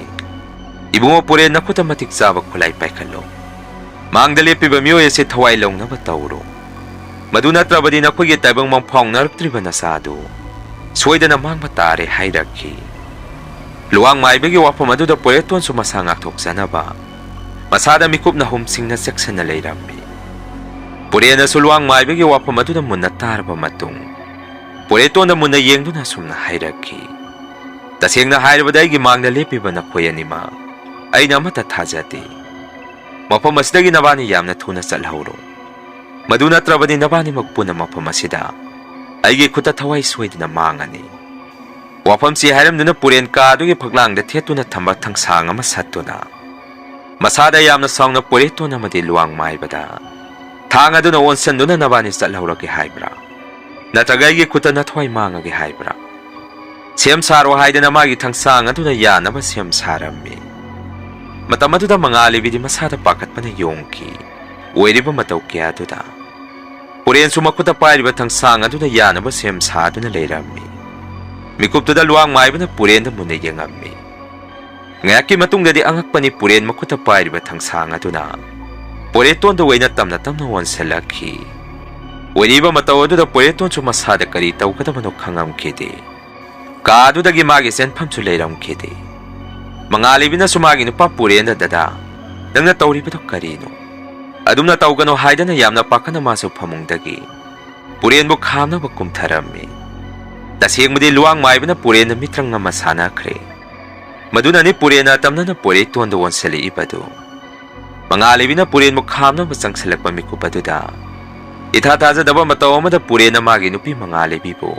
ꯏꯕꯨꯡꯉꯣ ꯄꯨꯔꯦꯟ, ꯅꯈꯨꯠꯇ ꯃꯇꯤꯛ ꯆꯥꯕ ꯈꯨꯠꯂꯥꯏ ꯄꯥꯏꯈꯠꯂꯣ. ꯃꯥꯡꯗ ꯂꯦꯞꯄꯤꯕ ꯃꯤꯑꯣꯏ ꯑꯁꯤ ꯊꯋꯥꯏ ꯂꯧꯅꯕ ꯇꯧꯔꯣ. ꯃꯗꯨ ꯅꯠꯇ꯭ꯔꯕꯗꯤ ꯅꯈꯣꯏꯒꯤ ꯇꯥꯏꯕꯪ ꯃꯪꯐꯥꯎꯅꯔꯛꯇ꯭ꯔꯤꯕ ꯅꯆꯥꯗꯨ ꯁꯣꯏꯗꯅ ꯃꯥꯡꯕ ꯇꯥꯔꯦ ꯍꯥꯏꯔꯛꯈꯤ. ꯂꯨꯋꯥꯡ ꯃꯥꯏꯕꯒꯤ ꯋꯥꯐꯝ ꯑꯗꯨꯗ ꯄꯣꯏꯔꯦꯠꯇꯣꯟꯁꯨ ꯃꯁꯥ ꯉꯥꯛꯊꯣꯛꯆꯅꯕ ꯃꯁꯥꯗ ꯃꯤꯀꯨꯞꯅ ꯍꯨꯝꯁꯤꯡꯅ ꯆꯦꯛꯁꯤꯟꯅ ꯂꯩꯔꯝꯃꯤ. ꯄꯨꯔꯦꯟꯅꯁꯨ ꯂꯨꯋꯥꯡ ꯃꯥꯏꯕꯒꯤ ꯋꯥꯐꯝ ꯑꯗꯨꯗ ꯃꯨꯟꯅ ꯇꯥꯔꯕ ꯃꯇꯨꯡ ꯄꯣꯏꯔꯦꯠꯇꯣꯟꯗ ꯃꯨꯟꯅ ꯌꯦꯡꯗꯨꯅ ꯁꯨꯝꯅ ꯍꯥꯏꯔꯛꯈꯤ. ꯇꯁꯦꯡꯅ ꯍꯥꯏꯔꯕꯗ ꯑꯩꯒꯤ ꯃꯥꯡꯗ ꯂꯦꯞꯄꯤꯕ ꯅꯈꯣꯏ ꯑꯅꯤꯃꯛ ꯑꯩꯅ ꯑꯃꯠꯇ ꯊꯥꯖꯗꯦ. ꯃꯐꯝ ꯑꯁꯤꯗꯒꯤ ꯅꯕꯥꯅꯤ ꯌꯥꯝꯅ ꯊꯨꯅ ꯆꯠꯍꯧꯔꯣ. ꯃꯗꯨ ꯅꯠꯇ꯭ꯔꯕꯗꯤ ꯅꯕꯥꯅꯤꯃꯛ ꯄꯨꯟꯅ ꯃꯐꯝ ꯑꯁꯤꯗ ꯑꯩꯒꯤ ꯈꯨꯠꯇ ꯊꯋꯥꯏ ꯁꯣꯏꯗꯅ ꯃꯥꯡꯉꯅꯤ. ꯋꯥꯐꯝꯁꯤ ꯍꯥꯏꯔꯝꯗꯨꯅ ꯄꯨꯔꯦꯟ ꯀꯥ ꯑꯗꯨꯒꯤ ꯐꯛꯂꯥꯡꯗ ꯊꯦꯠꯇꯨꯅ ꯊꯝꯕ ꯊꯥꯡꯁꯥꯡ ꯑꯃ ꯁꯠꯇꯨꯅ ꯃꯁꯥꯗ ꯌꯥꯝꯅ ꯁꯥꯎꯅ ꯄꯣꯏꯔꯦꯠꯇꯣꯟ ꯑꯃꯗꯤ ꯂꯨꯋꯥꯡ ꯃꯥꯏꯕꯗ ꯊꯥꯡ ꯑꯗꯨꯅ ꯑꯣꯟꯁꯟꯗꯨꯅ ꯅꯕꯥꯅꯤ ꯆꯠꯍꯧꯔꯒꯦ ꯍꯥꯏꯕ꯭ꯔꯥ? ꯅꯠꯇ꯭ꯔꯒ ꯑꯩꯒꯤ ꯈꯨꯠꯇ ꯅꯊꯋꯥꯏ ꯃꯥꯡꯉꯒꯦ ꯍꯥꯏꯕ꯭ꯔꯥ? ꯁꯦꯝ ꯁꯥꯔꯣ ꯍꯥꯏꯗꯅ ꯃꯥꯒꯤ ꯊꯥꯡꯁꯥꯡ ꯑꯗꯨꯅ ꯌꯥꯅꯕ ꯁꯦꯝ ꯁꯥꯔꯝꯃꯤ. ꯃꯇꯝ ꯑꯗꯨꯗ ꯃꯉꯥꯜꯂꯩꯕꯤꯗꯤ ꯃꯁꯥꯗ ꯄꯥꯈꯠꯄꯅ ꯌꯣꯡꯈꯤ. ꯑꯣꯏꯔꯤꯕ ꯃꯇꯧ ꯀꯌꯥ ꯑꯗꯨꯗ ꯄꯨꯔꯦꯟꯁꯨ ꯃꯈꯨꯠꯇ ꯄꯥꯏꯔꯤꯕ ꯊꯥꯡꯁꯥꯡ ꯑꯗꯨꯅ ꯌꯥꯅꯕ ꯁꯦꯝ ꯁꯥꯗꯨꯅ ꯂꯩꯔꯝꯃꯤ. ꯃꯤꯀꯨꯞꯇꯨꯗ ꯂꯨꯋꯥꯡ ꯃꯥꯏꯕꯅ ꯄꯨꯔꯦꯟꯗ ꯃꯨꯟꯅ ꯌꯦꯡꯉꯝꯃꯤ. ꯉꯥꯏꯍꯥꯛꯀꯤ ꯃꯇꯨꯡꯗꯗꯤ ꯑꯉꯛꯄꯅꯤ, ꯄꯨꯔꯦꯟ ꯃꯈꯨꯠꯇ ꯄꯥꯏꯔꯤꯕ ꯊꯥꯡꯁꯥꯡ ꯑꯗꯨꯅ ꯄꯣꯏꯔꯦꯠꯇꯣꯟꯗ ꯑꯣꯏꯅ ꯇꯞꯅ ꯇꯞꯅ ꯑꯣꯟꯁꯤꯜꯂꯛꯈꯤ. ꯑꯣꯏꯔꯤꯕ ꯃꯇꯧ ꯑꯗꯨꯗ ꯄꯣꯏꯔꯦꯠꯇꯣꯟꯁꯨ ꯃꯁꯥꯗ ꯀꯔꯤ ꯇꯧꯒꯗꯕꯅꯣ ꯈꯪꯉꯝꯈꯤꯗꯦ. ꯀꯥ ꯑꯗꯨꯗꯒꯤ ꯃꯥꯒꯤ ꯆꯦꯟꯐꯝꯁꯨ ꯂꯩꯔꯝꯈꯤꯗꯦ. ꯃꯉꯥꯜꯂꯩꯕꯤꯅꯁꯨ ꯃꯥꯒꯤ ꯅꯨꯄꯥ ꯄꯨꯔꯦꯟꯗ, ꯗꯗꯥ, ꯅꯪꯅ ꯇꯧꯔꯤꯕꯗꯣ ꯀꯔꯤꯅꯣ? ꯑꯗꯨꯝꯅ ꯇꯧꯒꯅꯣ ꯍꯥꯏꯗꯅ ꯌꯥꯝꯅ ꯄꯥꯈꯠꯅ ꯃꯥꯁꯨ ꯐꯃꯨꯡꯗꯒꯤ ꯄꯨꯔꯦꯟꯕꯨ ꯈꯥꯝꯅꯕ ꯀꯨꯝꯊꯔꯝꯃꯤ. ꯇꯁꯦꯡꯕꯗꯤ ꯂꯨꯋꯥꯡ ꯃꯥꯏꯕꯅ ꯄꯨꯔꯦꯟꯗ ꯃꯤꯇ꯭ꯔꯪ ꯑꯃ ꯁꯥꯟꯅꯈ꯭ꯔꯦ. ꯃꯗꯨꯅꯅꯤ ꯄꯨꯔꯦꯟꯅ ꯇꯝꯅꯅ ꯄꯣꯏꯔꯦꯠꯇꯣꯟꯗ ꯑꯣꯟꯁꯤꯜꯂꯛꯏꯕꯗꯨ. ꯃꯉꯥꯜꯂꯩꯕꯤꯅ ꯄꯨꯔꯦꯟꯕꯨ ꯈꯥꯝꯅꯕ ꯆꯪꯁꯤꯜꯂꯛꯄ ꯃꯤꯀꯨꯞ ꯑꯗꯨꯗ ꯏꯊꯥ ꯊꯥꯖꯗꯕ ꯃꯇꯧ ꯑꯃꯗ ꯄꯨꯔꯦꯟꯅ ꯃꯥꯒꯤ ꯅꯨꯄꯤ ꯃꯉꯥꯜꯂꯩꯕꯤꯕꯨ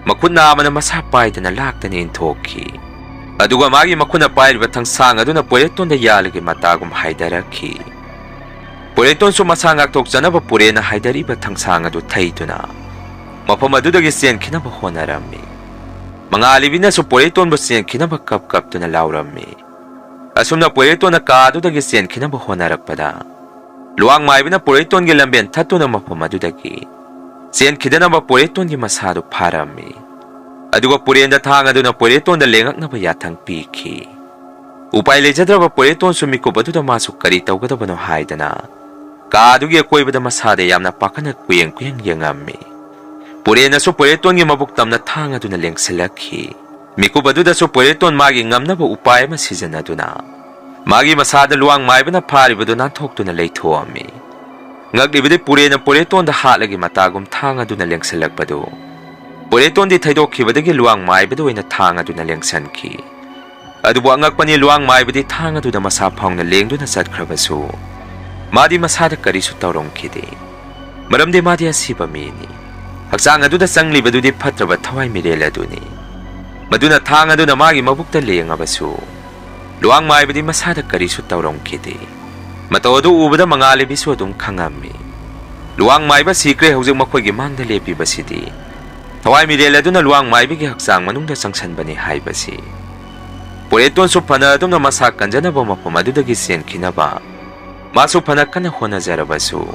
ꯃꯈꯨꯠ ꯅꯥꯝꯃꯅ ꯃꯁꯥ ꯄꯥꯏꯗꯅ ꯂꯥꯛꯇꯅ ꯏꯟꯊꯣꯛꯈꯤ. ꯑꯗꯨꯒ ꯃꯥꯒꯤ ꯃꯈꯨꯠꯅ ꯄꯥꯏꯔꯤꯕ ꯊꯥꯡꯁꯥꯡ ꯑꯗꯨꯅ ꯄꯣꯏꯔꯦꯠꯇꯣꯟꯗ ꯌꯥꯜꯂꯒꯤ ꯃꯇꯥꯒꯨꯝ ꯍꯥꯏꯗꯔꯛꯈꯤ. ꯄꯣꯏꯔꯦꯠꯇꯣꯟꯁꯨ ꯃꯁꯥ ꯉꯥꯛꯊꯣꯛꯆꯅꯕ ꯄꯨꯔꯦꯟꯅ ꯍꯥꯏꯗꯔꯤꯕ ꯊꯥꯡꯁꯥꯡ ꯑꯗꯨ ꯊꯩꯗꯨꯅ ꯃꯐꯝ ꯑꯗꯨꯗꯒꯤ ꯆꯦꯟꯈꯤꯅꯕ ꯍꯣꯠꯅꯔꯝꯃꯤ. ꯃꯉꯥꯜꯂꯩꯕꯤꯅꯁꯨ ꯄꯣꯏꯔꯦꯠꯇꯣꯟꯕꯨ ꯆꯦꯟꯈꯤꯅꯕ ꯀꯞ ꯀꯞꯇꯨꯅ ꯂꯥꯎꯔꯝꯃꯤ. Asumna Puretona kaadudagi sienkinaba honarakpada. Luang maibina Puretongi lamben tatuna mapamadudagi. Sienkidanaba Puretongi masado parami. Aduga Purenda tangaduna Puretonda lengaknaba yatang piki. Upay lejadraba Pureton sumikubatuda masuk karitawgadabano haidana. Kaadugi akoybada masada yamna pakana kuyang yangami. Purena so Puretongi mabuktam na tangaduna lengsalaki. Mikubaduda so Pureton magi ngamnaba upay masizanaduna. Magi masada luang maibana paribado nanthokduna leithoami. Ngaglibide Purena Puretonda hatlagi matagum tangaduna lengsalakbado. Pureton di thaidokkhibadagi luang maibado oina tangaduna lengsanki. Adubu angakpani luang maibadi tangaduna masa phawna lengduna satkhrabasu. Madi masada karisu tawrongkhide. Maramde madi asiba mini. Haksang aduda sanglibadudi phatraba thawai mirel aduni. Maduna tangaduna magi mabukta lengabasu. Luang maibadi masada karisu tawrongkhide. Matodu ubada mangali bisu adum khangami. Luang maiba sikre hojik makhoigi mangda lepibasidi. Thawai mirel aduna luang maibigi haksang manungda sangsanbani haibasi. Pureton so phana adumna masa kanjanaba mafam adudagi sienkinaba. Masu phana kana honajarabasu.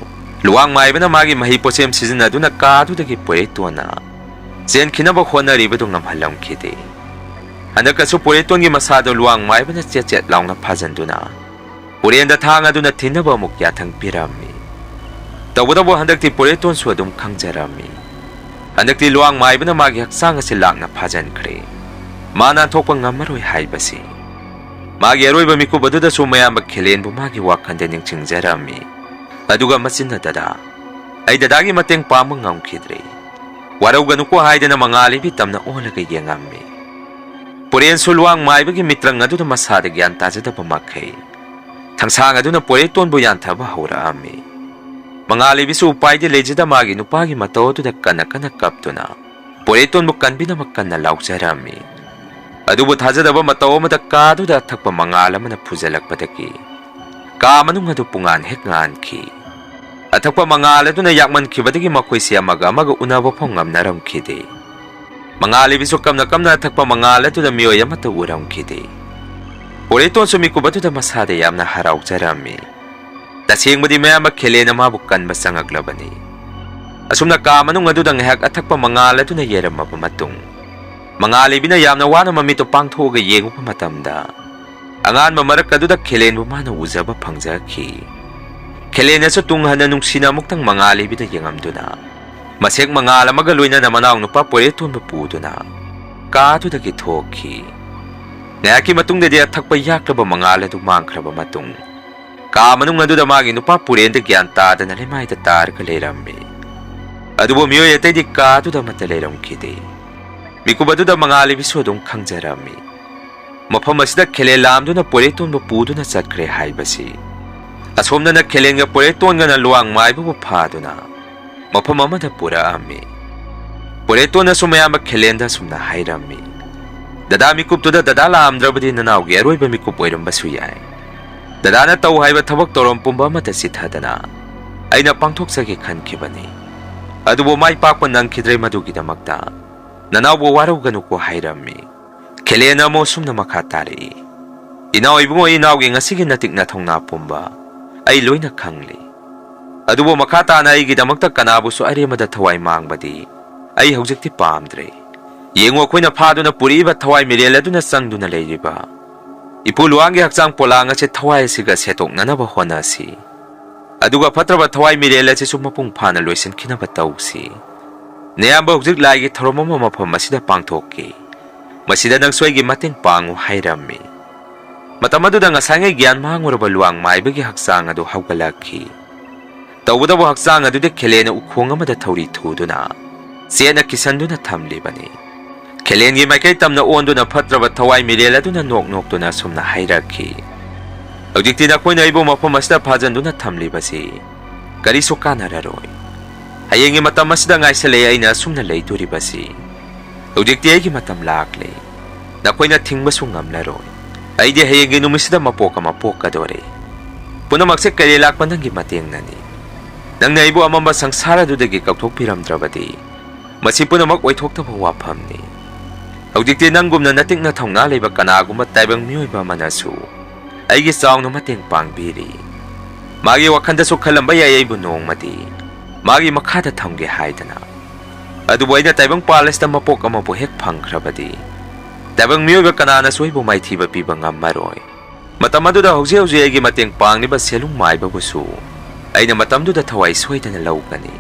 Luang maibana magi mahi posem sizinaduna kaadudagi Puretona. Sienkinaba honaribadu ngamhalamkhide. Hanakasu Puretongi masado luang maibana chet laungna phajanduna. Purenda thangaduna thinaba amuk yathang pirami. Tawadabu handakti Pureton su adum khangjarami. Handakti luang maibana magi haksang asi lakna phajankhre. Mana thokpa ngamaroi haibasi. Magi aroiba mikubaduda su mayamba khilenbu magi wakhanda ningchingjarami. Aduga machinna dada. Ai dadagi mateng pama ngamkhidre. Warauganuko haidana mangalibi tamna olaga yengammi. Puren su luang maibagi mitrang aduda masada gyan tajadaba makhai. Thangsang aduna Puretonbu yanthaba hauraami. Mangalibi su upaydi lejida magi nupagi matawaduda kana kaptuna. Puretonbu kanbina makkanna laukjarami. Adubu thajadaba matawamada kaduda thakpa mangalamana phujalakpadaki. Ka manung adu pungan hek nganki. Athakpa mangaladuna yakmankhibadagi makoisi amaga unaba phau ngamnaramkhide. Mangalibisu kamna athakpa mangaladuna miyoy amata uramkhide. Pureton su mikubatuda masada yamna haraukjarami. Tasengmadi mayama khelena mabu kanba sangaglabani. Asumna ka manung aduda ngahak athakpa mangaladuna yeramaba matung. Mangalibina yamna wana mamito pangthoga yengupa matamda. Angan mamarak aduda khelenbu mana uzaba phangjaki. Khelena su tunghana nungsina muktang mangalibida yengamduna. Masek mangalamaga loina manaw nupa Puretonba puduna. Kaadudagi thokhi. Ngayaki matungdadi athakpa yakraba mangaladu mangkraba matung. Ka manung aduda magi nupa Purenda gyan tadana limayda tarka leirammi. Adubu miyoy ataydi kaaduda mata leiramkhide. Mikubaduda mangalibisu adum khangjarami. Mafam asida khele lamduna Puretonba puduna chatkre haibasi. Asomnana khelenga Puretonga na luang maibu phaduna. Mafam amada puraami. Puretona sumayama khelenda sumna hairami. Dada mikuptuda dada lamdrabadi nanawgi aroiba mikup oirambasu yai. Dadana tau haiba thabak torom pumba amata sithadana. Aina pangthoksagi khankibani. Adubu mai pakpa nangkhidre madugidamakta. Nanawbo warauganuko hairami. Khelena mo sumna makhatari. Inaw ibungo inawgi ngasigi natik na thongna pumba. Ay loina khangli. Adubo makhata na igidamakta kanabu su arimada thawai mangbadi. Ay hawjikti pamdre. Yengo khoina phaduna puriba thawai mirel aduna sangduna leiriba. Ipuluangi haksang polanga se thawai siga setok nanaba honasi. Aduga phatraba thawai mirel ase sumapung phana loisin kinaba tausi. Neyamba hujik laigi tharomama mafam masida pangthokki. Masida nang soigi mating pangu hairami. Matamaduda ngasangai gyan manguraba luang maibagi haksang adu hawgalakhi. Tawudabo haksang adu de khelena ukhong amada thawri thuduna. Sena kisanduna thamlibani. Khelengi maikai tamna onduna phatraba thawai mirel aduna nok-nokduna sumna hairakhi. Hujikti nakoina ibo mafam masida phajanduna thamlibasi. Karisu kanararoi. Hayengi matam masida ngaisale aina sumna leiduribasi. Hujikti aigi matam lakle. Nakoina thingbasu ngamlaroi. Aidi hayengi numisida mapoka dore. Punamakse kare lakpa nangi matengnani. Nangna ibo amamba sangsara dudagi kakthokpiramdrabadi. Masi punamak oithoktaба wafamni. Hujikti nanggumna natikna thongna leiba kanagumba taibang miyoiba manasu. ꯑꯩꯒꯤ ꯆꯥꯎꯅ ꯃꯇꯦꯡ ꯄꯥꯡꯕꯤꯔꯤ ꯃꯥꯒꯤ ꯋꯥꯈꯜꯗꯁꯨ ꯈꯜꯂꯝꯕ ꯌꯥꯏ ꯑꯩꯕꯨ ꯅꯣꯡꯃꯗꯤ ꯃꯥꯒꯤ ꯃꯈꯥꯗ ꯊꯝꯒꯦ ꯍꯥꯏꯗꯅ ꯑꯗꯨꯕꯨ ꯑꯩꯅ ꯇꯥꯏꯕꯪꯄꯥꯜ ꯑꯁꯤꯗ ꯃꯄꯣꯛ ꯑꯃꯕꯨ ꯍꯦꯛ ꯐꯪꯈ꯭ꯔꯕꯗꯤ ꯇꯥꯏꯕꯪ ꯃꯤꯑꯣꯏꯕ ꯀꯅꯥꯅꯁꯨ ꯑꯩꯕꯨ ꯃꯥꯏꯊꯤꯕ ꯄꯤꯕ ꯉꯝꯃꯔꯣꯏ ꯃꯇꯝ ꯑꯗꯨꯗ ꯍꯧꯖꯤꯛ ꯍꯧꯖꯤꯛ ꯑꯩꯒꯤ ꯃꯇꯦꯡ ꯄꯥꯡꯂꯤꯕ ꯁꯦꯂꯨꯡ ꯃꯥꯏꯕꯕꯨꯁꯨ ꯑꯩꯅ ꯃꯇꯝꯗꯨꯗ ꯊꯋꯥꯏ ꯁꯣꯏꯗꯅ ꯂꯧꯒꯅꯤ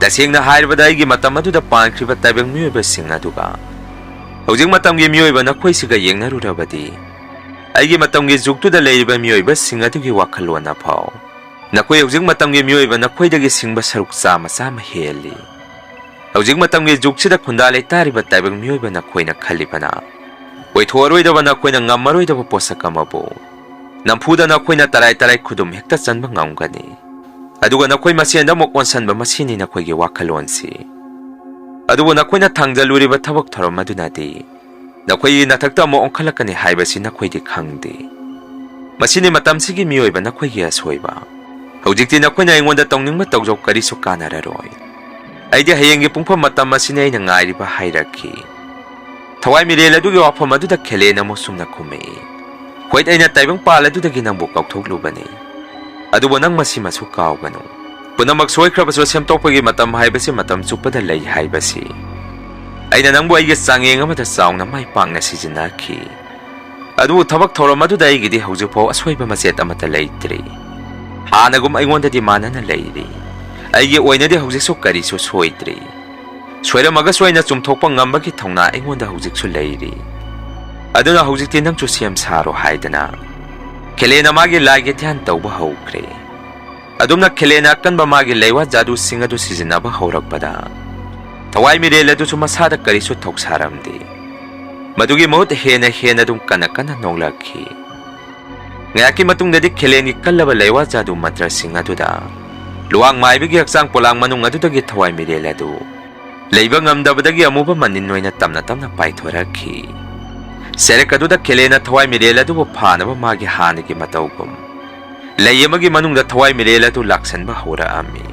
ꯇꯁꯦꯡꯅ ꯍꯥꯏꯔꯕꯗ ꯑꯩꯒꯤ ꯃꯇꯝ ꯑꯗꯨꯗ ꯄꯥꯟꯈ꯭ꯔꯤꯕ ꯇꯥꯏꯕꯪ ꯃꯤꯑꯣꯏꯕꯁꯤꯡ ꯑꯗꯨꯒ ꯍꯧꯖꯤꯛ ꯃꯇꯝꯒꯤ ꯃꯤꯑꯣꯏꯕ ꯅꯈꯣꯏꯁꯤꯒ ꯌꯦꯡꯅꯔꯨꯔꯕꯗꯤ ꯑꯩꯒꯤ ꯃꯇꯝꯒꯤ ꯖꯨꯒꯇꯨꯗ ꯂꯩꯔꯤꯕ ꯃꯤꯑꯣꯏꯕꯁꯤꯡ ꯑꯗꯨꯒꯤ ꯋꯥꯈꯜꯂꯣꯟ ꯑꯐꯥꯎ ꯅꯈꯣꯏ ꯍꯧꯖꯤꯛ ꯃꯇꯝꯒꯤ ꯃꯤꯑꯣꯏꯕ ꯅꯈꯣꯏꯗꯒꯤ ꯁꯤꯡꯕ ꯁꯔꯨꯛ ꯆꯥꯝꯃ ꯍꯦꯜꯂꯤ ꯍꯧꯖꯤꯛ ꯃꯇꯝꯒꯤ ꯖꯨꯒꯁꯤꯗ ꯈꯨꯟꯗꯥ ꯂꯩꯇꯥꯔꯤꯕ ꯇꯥꯏꯕꯪ ꯃꯤꯑꯣꯏꯕ ꯅꯈꯣꯏꯅ ꯈꯜꯂꯤꯕꯅ ꯑꯣꯏꯊꯣꯛꯑꯔꯣꯏꯗꯕ ꯅꯈꯣꯏꯅ ꯉꯝꯃꯔꯣꯏꯗꯕ ꯄꯣꯠꯁꯛ ꯑꯃꯕꯨ ꯅꯝꯐꯨꯗ ꯅꯈꯣꯏꯅ ꯇꯔꯥꯏ ꯈꯨꯗꯨꯝ ꯍꯦꯛꯇ ꯆꯟꯕ ꯉꯝꯒꯅꯤ ꯑꯗꯨꯒ ꯅꯈꯣꯏ ꯃꯁꯦꯟꯗ ꯑꯃꯨꯛ ꯑꯣꯟꯁꯟꯕ ꯃꯁꯤꯅꯤ ꯅꯈꯣꯏꯒꯤ ꯋꯥꯈꯜꯂꯣꯟꯁꯤ ꯑꯗꯨꯕꯨ ꯅꯈꯣꯏꯅ ꯊꯥꯡꯖꯜꯂꯨꯔꯤꯕ ꯊꯕꯛ ꯊꯧꯔꯝ ꯑꯗꯨꯅꯗꯤ ꯅꯈꯣꯏꯒꯤ ꯅꯊꯛꯇ ꯑꯃꯨꯛ ꯑꯣꯟꯈꯠꯂꯛꯀꯅꯤ ꯍꯥꯏꯕꯁꯤ ꯅꯈꯣꯏꯗꯤ ꯈꯪꯗꯦ ꯃꯁꯤꯅꯤ ꯃꯇꯝꯁꯤꯒꯤ ꯃꯤꯑꯣꯏꯕ ꯅꯈꯣꯏꯒꯤ ꯑꯁꯣꯏꯕ ꯍꯧꯖꯤꯛꯇꯤ ꯅꯈꯣꯏꯅ ꯑꯩꯉꯣꯟꯗ ꯇꯧꯅꯤꯡꯕ ꯇꯧꯖꯧ ꯀꯔꯤꯁꯨ ꯀꯥꯟꯅꯔꯔꯣꯏ ꯑꯩꯗꯤ ꯍꯌꯦꯡꯒꯤ ꯄꯨꯡꯐꯝ ꯃꯇꯝ ꯑꯁꯤꯅꯤ ꯑꯩꯅ ꯉꯥꯏꯔꯤꯕ ꯍꯥꯏꯔꯛꯈꯤ ꯊꯋꯥꯏ ꯃꯤꯔꯦꯜ ꯑꯗꯨꯒꯤ ꯋꯥꯐꯝ ꯑꯗꯨꯗ ꯈꯦꯂꯦꯟ ꯑꯃꯨꯛ ꯁꯨꯝꯅ ꯈꯨꯝꯃꯛꯏ ꯍꯣꯏ ꯑꯩꯅ ꯇꯥꯏꯕꯪꯄꯥꯜ ꯑꯗꯨꯗꯒꯤ ꯅꯪꯕꯨ ꯀꯥꯎꯊꯣꯛꯂꯨꯕꯅꯤ ꯑꯗꯨꯕꯨ ꯅꯪ ꯃꯁꯤꯃꯁꯨ ꯀꯥꯎꯒꯅꯨ ꯄꯨꯝꯅꯃꯛ ꯁꯣꯏꯈ꯭ꯔꯕꯁꯨ ꯁꯦꯝꯗꯣꯛꯄꯒꯤ ꯃꯇꯝ ꯍꯥꯏꯕꯁꯤ ꯃꯇꯝ ꯆꯨꯞꯄꯗ ꯂꯩ ꯍꯥꯏꯕꯁꯤ ꯑꯩꯅ ꯅꯪꯕꯨ ꯑꯩꯒꯤ ꯆꯥꯡꯌꯦꯡ ꯑꯃꯗ ꯆꯥꯎꯅ ꯃꯥꯏ ꯄꯥꯛꯅ ꯁꯤꯖꯤꯟꯅꯈꯤ ꯑꯗꯨꯕꯨ ꯊꯕꯛ ꯊꯧꯔꯝ ꯑꯗꯨꯗ ꯑꯩꯒꯤꯗꯤ ꯍꯧꯖꯤꯛꯐꯥꯎ ꯑꯁꯣꯏꯕ ꯃꯆꯦꯠ ꯑꯃꯠꯇ ꯂꯩꯇ꯭ꯔꯤ ꯍꯥꯟꯅꯒꯨꯝ ꯑꯩꯉꯣꯟꯗꯗꯤ ꯃꯥꯟꯅꯅ ꯂꯩꯔꯤ ꯑꯩꯒꯤ ꯑꯣꯏꯅꯗꯤ ꯍꯧꯖꯤꯛꯁꯨ ꯀꯔꯤꯁꯨ ꯁꯣꯏꯗ꯭ꯔꯤ ꯁꯣꯏꯔꯝꯃꯒꯁꯨ ꯑꯩꯅ ꯆꯨꯝꯊꯣꯛꯄ ꯉꯝꯕꯒꯤ ꯊꯧꯅꯥ ꯑꯩꯉꯣꯟꯗ ꯍꯧꯖꯤꯛꯁꯨ ꯂꯩꯔꯤ ꯑꯗꯨꯅ ꯍꯧꯖꯤꯛꯇꯤ ꯅꯪꯁꯨ ꯁꯦꯝ ꯁꯥꯔꯣ ꯍꯥꯏꯗꯅ ꯈꯦꯂꯦꯟꯅ ꯃꯥꯒꯤ ꯂꯥꯏꯒꯤ ꯙ꯭ꯌꯥꯟ ꯇꯧꯕ ꯍꯧꯈ꯭ꯔꯦ ꯑꯗꯨꯝꯅ ꯈꯦꯂꯦꯟꯅ ꯑꯀꯟꯕ ꯃꯥꯒꯤ ꯂꯩꯋꯥ ꯖꯥꯗꯨꯁꯤꯡ ꯑꯗꯨ ꯁꯤꯖꯤꯟꯅꯕ ꯍꯧꯔꯛꯄꯗ ꯊꯋꯥꯏ ꯃꯤꯔꯦꯜ ꯑꯗꯨꯁꯨ ꯃꯁꯥꯗ ꯀꯔꯤꯁꯨ ꯊꯧꯁꯥꯔꯝꯗꯦ ꯃꯗꯨꯒꯤ ꯃꯍꯨꯠ ꯍꯦꯟꯅ ꯑꯗꯨꯝ ꯀꯟꯅ ꯅꯣꯡꯂꯛꯈꯤ ꯉꯥꯏꯍꯥꯛꯀꯤ ꯃꯇꯨꯡꯗꯗꯤ ꯈꯦꯂꯦꯟꯒꯤ ꯀꯜꯂꯕ ꯂꯩꯋꯥ ꯖꯥꯗꯨ ꯃꯟꯇ꯭ꯔꯁꯤꯡ ꯑꯗꯨꯗ ꯂꯨꯋꯥꯡ ꯃꯥꯏꯕꯒꯤ ꯍꯛꯆꯥꯡ ꯄꯣꯂꯥꯡ ꯃꯅꯨꯡ ꯑꯗꯨꯗꯒꯤ ꯊꯋꯥꯏ ꯃꯤꯔꯦꯜ ꯑꯗꯨ ꯂꯩꯕ ꯉꯝꯗꯕꯗꯒꯤ ꯑꯃꯨꯕ ꯃꯅꯤꯟ ꯑꯣꯏꯅ ꯇꯞꯅ ꯄꯥꯏꯊꯣꯔꯛꯈꯤ ꯁꯦꯔꯦꯛ ꯑꯗꯨꯗ ꯈꯦꯂꯦꯟꯅ ꯊꯋꯥꯏ ꯃꯤꯔꯦꯜ ꯑꯗꯨꯕꯨ ꯐꯥꯅꯕ ꯃꯥꯒꯤ ꯍꯥꯟꯅꯒꯤ ꯃꯇꯧꯒꯨꯝ ꯂꯩ ꯑꯃꯒꯤ ꯃꯅꯨꯡꯗ ꯊꯋꯥꯏ ꯃꯤꯔꯦꯜ ꯑꯗꯨ ꯂꯥꯛꯁꯟꯕ ꯍꯧꯔꯛꯑꯝꯃꯤ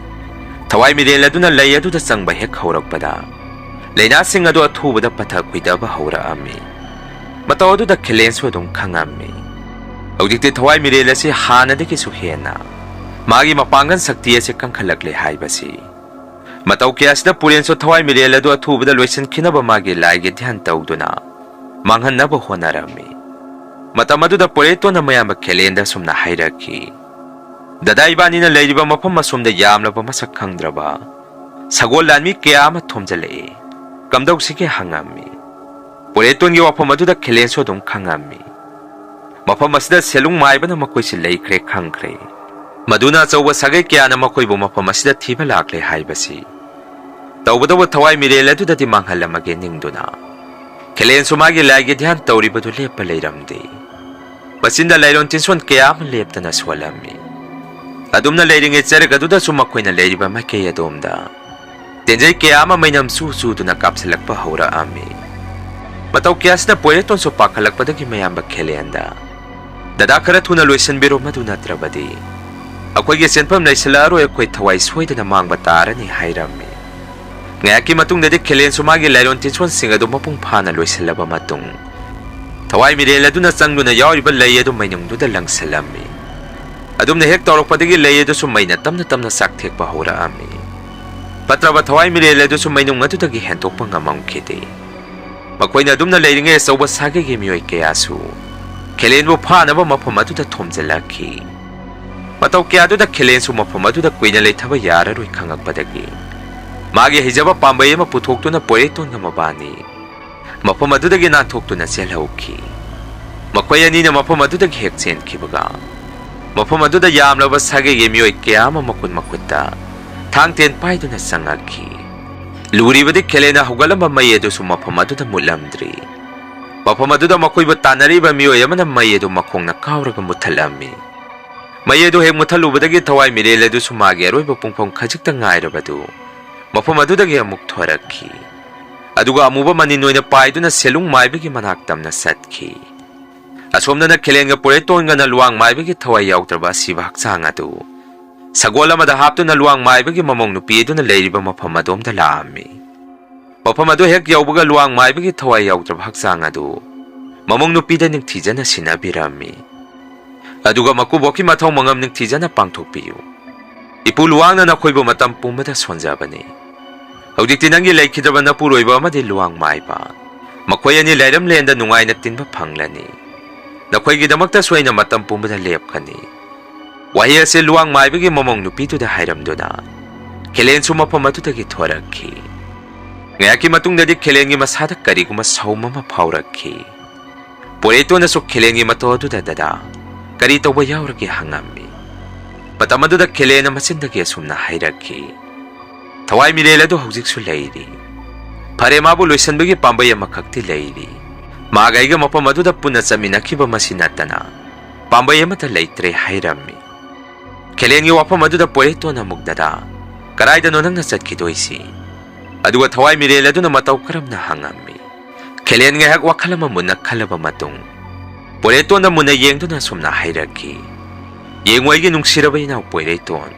ꯊꯋꯥꯏ ꯃꯤꯔꯦꯜ ꯑꯗꯨꯅ ꯂꯩ ꯑꯗꯨꯗ ꯆꯪꯕ ꯍꯦꯛ ꯍꯧꯔꯛꯄꯗ ꯂꯩꯅꯥꯁꯤꯡ ꯑꯗꯨ ꯑꯊꯨꯕꯗ ꯄꯠꯊ ꯈꯨꯏꯗꯕ ꯍꯧꯔꯛꯑꯝꯃꯤ ꯃꯇꯧ ꯑꯗꯨꯗ ꯈꯦꯂꯦꯟꯁꯨ ꯑꯗꯨꯝ ꯈꯪꯉꯝꯃꯤ ꯍꯧꯖꯤꯛꯇꯤ ꯊꯋꯥꯏ ꯃꯤꯔꯦꯜ ꯑꯁꯤ ꯍꯥꯟꯅꯗꯒꯤꯁꯨ ꯍꯦꯟꯅ ꯃꯥꯒꯤ ꯃꯄꯥꯡꯒꯜ ꯁꯛꯇꯤ ꯑꯁꯤ ꯀꯟꯈꯠꯂꯛꯂꯦ ꯍꯥꯏꯕꯁꯤ ꯃꯇꯧ ꯀꯌꯥꯁꯤꯗ ꯄꯨꯔꯦꯟꯁꯨ ꯊꯋꯥꯏ ꯃꯤꯔꯦꯜ ꯑꯗꯨ ꯑꯊꯨꯕꯗ ꯂꯣꯏꯁꯤꯟꯈꯤꯅꯕ ꯃꯥꯒꯤ ꯂꯥꯏꯒꯤ ꯙ꯭ꯌꯥꯟ ꯇꯧꯗꯨꯅ ꯃꯥꯡꯍꯟꯅꯕ ꯍꯣꯠꯅꯔꯝꯃꯤ ꯃꯇꯝ ꯑꯗꯨꯗ ꯄꯣꯔꯦꯇꯣꯟꯅ ꯃꯌꯥꯝꯕ ꯈꯦꯂꯦꯟꯗ ꯁꯨꯝꯅ ꯍꯥꯏꯔꯛꯈꯤ ꯗꯗꯥ ꯏꯕꯥꯅꯤꯅ ꯂꯩꯔꯤꯕ ꯃꯐꯝ ꯑꯁꯣꯝꯗ ꯌꯥꯝꯂꯕ ꯃꯁꯛ ꯈꯪꯗ꯭ꯔꯕ ꯁꯒꯣꯜ ꯂꯥꯟꯃꯤ ꯀꯌꯥ ꯑꯃ ꯊꯣꯝꯖꯤꯜꯂꯛꯏ ꯀꯝꯗꯧꯁꯤꯒꯦ ꯍꯪꯉꯝꯃꯤ ꯄꯣꯔꯦꯇꯣꯟꯒꯤ ꯋꯥꯐꯝ ꯑꯗꯨꯗ ꯈꯦꯂꯦꯟꯁꯨ ꯑꯗꯨꯝ ꯈꯪꯉꯝꯃꯤ ꯃꯐꯝ ꯑꯁꯤꯗ ꯁꯦꯂꯨꯡ ꯃꯥꯏꯕꯅ ꯃꯈꯣꯏꯁꯤ ꯂꯩꯈ꯭ꯔꯦ ꯈꯪꯈ꯭ꯔꯦ ꯃꯗꯨꯅ ꯑꯆꯧꯕ ꯁꯥꯒꯩ ꯀꯌꯥꯅ ꯃꯈꯣꯏꯕꯨ ꯃꯐꯝ ꯑꯁꯤꯗ ꯊꯤꯕ ꯂꯥꯛꯂꯦ ꯍꯥꯏꯕꯁꯤ ꯇꯧꯕꯇꯕꯨ ꯊꯋꯥꯏ ꯃꯤꯔꯦꯜ ꯑꯗꯨꯗꯗꯤ ꯃꯥꯡꯍꯜꯂꯝꯃꯒꯦ ꯅꯤꯡꯗꯨꯅ ꯈꯦꯂꯦꯟꯁꯨ ꯃꯥꯒꯤ ꯂꯥꯏꯒꯤ ꯙ꯭ꯌꯥꯟ ꯇꯧꯔꯤꯕꯗꯨ ꯂꯦꯞꯄ ꯂꯩꯔꯝꯗꯦ ꯃꯆꯤꯟꯗ ꯂꯩꯔꯣꯟ ꯇꯤꯟꯁꯣꯟ ꯀꯌꯥ ꯑꯃ ꯂꯦꯞꯇꯅ ꯁꯣꯜꯂꯝꯃꯤ ꯑꯗꯨꯝꯅ ꯂꯩꯔꯤꯉꯩ ꯆꯔꯛ ꯑꯗꯨꯗꯁꯨ ꯃꯈꯣꯏꯅ ꯂꯩꯔꯤꯕ ꯃꯥꯏꯀꯩ ꯑꯗꯣꯝꯗ ꯇꯦꯟꯖꯩ ꯀꯌꯥ ꯑꯃ ꯃꯩꯅꯝ ꯆꯨꯗꯨꯅ ꯀꯥꯞꯁꯤꯜꯂꯛꯄ ꯍꯧꯔꯛꯑꯝꯃꯤ ꯃꯇꯧ ꯀꯌꯥꯁꯤꯗ ꯄꯣꯏꯔꯦꯇꯣꯟꯁꯨ ꯄꯥꯈꯠꯂꯛꯄꯗꯒꯤ ꯃꯌꯥꯝꯕ ꯈꯦꯂꯦꯟꯗ ꯗꯗꯥ ꯈꯔ ꯊꯨꯅ ꯂꯣꯏꯁꯤꯟꯕꯤꯔꯣ ꯃꯗꯨ ꯅꯠꯇ꯭ꯔꯕꯗꯤ ꯑꯩꯈꯣꯏꯒꯤ ꯁꯦꯟꯐꯝ ꯂꯩꯁꯤꯜꯂꯛꯑꯔꯣꯏ ꯑꯩꯈꯣꯏ ꯊꯋꯥꯏ ꯁꯣꯏꯗꯅ ꯃꯥꯡꯕ ꯇꯥꯔꯅꯤ ꯍꯥꯏꯔꯝꯃꯤ ꯉꯥꯏꯍꯥꯛꯀꯤ ꯃꯇꯨꯡꯗꯗꯤ ꯈꯦꯂꯦꯟꯁꯨ ꯃꯥꯒꯤ ꯂꯥꯏꯔꯣꯟ ꯇꯤꯟꯁꯣꯟꯁꯤꯡ ꯑꯗꯨ ꯃꯄꯨꯡ ꯐꯥꯅ ꯂꯣꯏꯁꯤꯜꯂꯕ ꯃꯇꯨꯡ ꯊꯋꯥꯏ ꯃꯤꯔꯦꯜ ꯑꯗꯨꯅ ꯆꯪꯗꯨꯅ ꯌꯥꯎꯔꯤꯕ ꯂꯩ ꯑꯗꯨ ꯃꯩꯅꯨꯡꯗꯨꯗ ꯂꯪꯁꯤꯜꯂꯝꯃꯤ ꯑꯗꯨꯝꯅ ꯍꯦꯛ ꯇꯧꯔꯛꯄꯗꯒꯤ ꯂꯩ ꯑꯗꯨꯁꯨ ꯃꯩꯅ ꯇꯞꯅ ꯆꯥꯛꯊꯦꯛꯄ ꯍꯧꯔꯛꯑꯝꯃꯤ ꯐꯠꯇ꯭ꯔꯕ ꯊꯋꯥꯏ ꯃꯤꯔꯦꯜ ꯑꯗꯨꯁꯨ ꯃꯩꯅꯨꯡ ꯑꯗꯨꯗꯒꯤ ꯍꯦꯟꯇꯣꯛꯄ ꯉꯝꯃꯝꯈꯤꯗꯦ ꯃꯈꯣꯏꯅ ꯑꯗꯨꯝꯅ ꯂꯩꯔꯤꯉꯩ ꯑꯆꯧꯕ ꯁꯥꯒꯩꯒꯤ ꯃꯤꯑꯣꯏ ꯀꯌꯥꯁꯨ ꯈꯦꯂꯦꯟꯕꯨ ꯐꯥꯅꯕ ꯃꯐꯝ ꯑꯗꯨꯗ ꯊꯣꯝꯖꯤꯜꯂꯛꯈꯤ ꯃꯇꯧ ꯀꯌꯥꯗꯨꯗ ꯈꯦꯂꯦꯟꯁꯨ ꯃꯐꯝ ꯑꯗꯨꯗ ꯀꯨꯏꯅ ꯂꯩꯊꯕ ꯌꯥꯔꯔꯣꯏ ꯈꯪꯉꯛꯄꯗꯒꯤ ꯃꯥꯒꯤ ꯍꯩꯖꯕ ꯄꯥꯝꯕꯩ ꯑꯃ ꯄꯨꯊꯣꯛꯇꯨꯅ ꯄꯣꯏꯔꯦꯇꯣꯟꯒ ꯃꯕꯥꯅꯤ ꯃꯐꯝ ꯑꯗꯨꯗꯒꯤ ꯅꯥꯟꯊꯣꯛꯇꯨꯅ ꯆꯦꯜꯍꯧꯈꯤ ꯃꯈꯣꯏ ꯑꯅꯤꯅ ꯃꯐꯝ ꯑꯗꯨꯗꯒꯤ ꯍꯦꯛ ꯆꯦꯟꯈꯤꯕꯒ ꯃꯐꯝ ꯑꯗꯨꯗ ꯌꯥꯝꯂꯕ ꯁꯥꯒꯩꯒꯤ ꯃꯤꯑꯣꯏ ꯀꯌꯥ ꯑꯃ ꯃꯈꯨꯠꯇ ꯊꯥꯡ ꯇꯦꯟ पाइदुना चंगखी लुरीबदि खेलेना हौगलंबा मई अदुसु मफम अदुदा मुलमद्री मफम अदुदा मखोइबु तानरिबा मियोय अमना मई अदु मखोंगना कावरगा मुथलम्मी मई अदु हेक मुथलुबदगी थवाई मिरेल अदुसु मागे अरोइबा पुंगफम खजिकता ngairabadu मफम अदुदगी अमुक थोरखी अदुगा अमुबा मनिन ओइना पाइदुना सेलुंग माइबगी मनाक तमना सतखी असोमना खेलेंगा पोरेटोनगना लुवांग माइबगी थवाई याउत्रबा सिबा हक्चांग अदु सगोल अमदा हापतुना लुवांग माइबगी ममोंग नुपी अदुना लेरिबा मफम अदोमदा लाअम्मी मफम अदु हेक याउबगा लुवांग माइबगी थवाई याउत्रबा हक्चांग अदु ममोंग नुपीदा निंगथीजना सिनाबिरम्मी Aduga makubokki mathau mangam ningthijana pangthokpiyu. Ipu luwangna nakhoi bu matam pumbada sonjabani. Hojikti nangi leikhidaba napuroiba amadi luwang maiba. Makhoi ani lairam lenda nungaina tinba phanglani. Nakhoigidamakta soina matam pumbada lepkani. Wahi ase luwang maibagi momong nupituda hairamduna. Kelen su mafam adudagi thorakhi. Ngayaki matungdadi kelengi masada kariguma saumama phaurakhi. Poretona su kelengi mato aduda dada. Kari tawba yauragi hangami. Matam aduda kelena masindagi asumna hairakhi. Thawai mireladu hojiksu leiri. Phare mabu loisanbagi pambay amakhakti leiri. Magaiga mafam aduda punna chaminakhiba masinatana. Pambay amata leitre hairami. Kelengi wafam aduda poretona mugdada. Karaidano nang nachatkidoisi. Aduga thawai mireladuna mataw karamna hangami. Kelen ngahak wakhalama munna khalaba matung. Poretona munna yengduna sumna hairaki. Yengwaigi nungsiraba inaw poireton.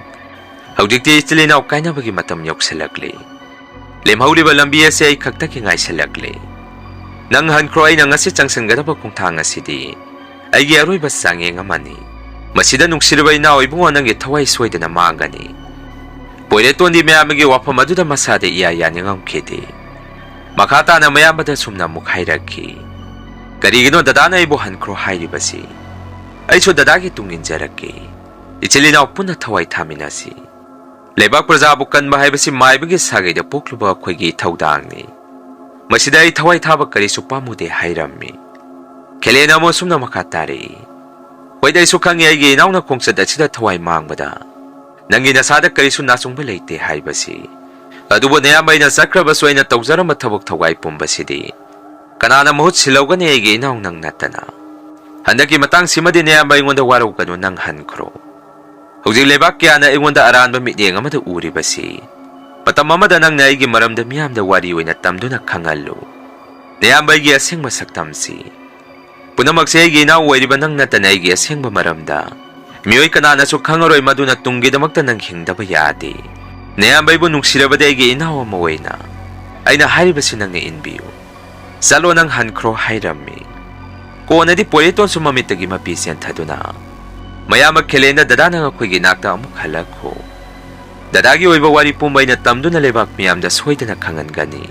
Hawdikti istili inaw kainabagi matam yoksalakli. Lemhauliba lambi ase ay kaktaki ngaisalakli. Nang hankro ay nang asi changsanggadaba kung thang asidi. Ay giaroy basangeng amani. Masida nungsiraba inaw ibungo nang itaway swayda na maangani. Poireton di mayamagi wafam aduda masada iya yaningang kidi. Makata na mayamada sumna mukhairaki. Karigino dadana ibo hankro hairibasi. Ay so dadagi tungninjaraki. Ichilinaw puna thawai thaminasi. Lebak prajabukan mahaibasi maibagi sagayda pokluba akhoi thawdangni. Masida ay thawai thaba karisu pamude hairami. Kelena mo sumna makatari. Hoida isukhangi aygi inawna khongchad asida thawai mangbada. Nangi nasada karisu nasungba leite haibasi. Adubo nayambay na sakraba soyna tawjarama thabok thawai pumbasidi. Kanana mahut silawgani aygi inaw nang natana. Handaki matang simadi nayambay ngonda waraw kano nang hankro. Hujik lebak kaya na ingonda aranba mitiyang amada uribasi. Patamamada nang naigi maramda miyamda wariway na tamdo na kangalo. Nayambay gi asing masaktamsi. Punamagsay aygi inaw wariba nang natana aygi asing maramda. Miyoy kanana su kangaroy maduna tunggidamagta nang hingdaba yadi. Nayambay bu nungsirabada aygi inawa maway na. Ay naharibasi nang nainbiyo. Salo ng hankro hairami. Kung na di poeton sumamitagi mapisiyan taduna. Maya magkelena dadana nga ko'y ginakta amok halako. Dadagi o ibawari pumbay na tamdo na lebak miyam da soy da nakangan gani.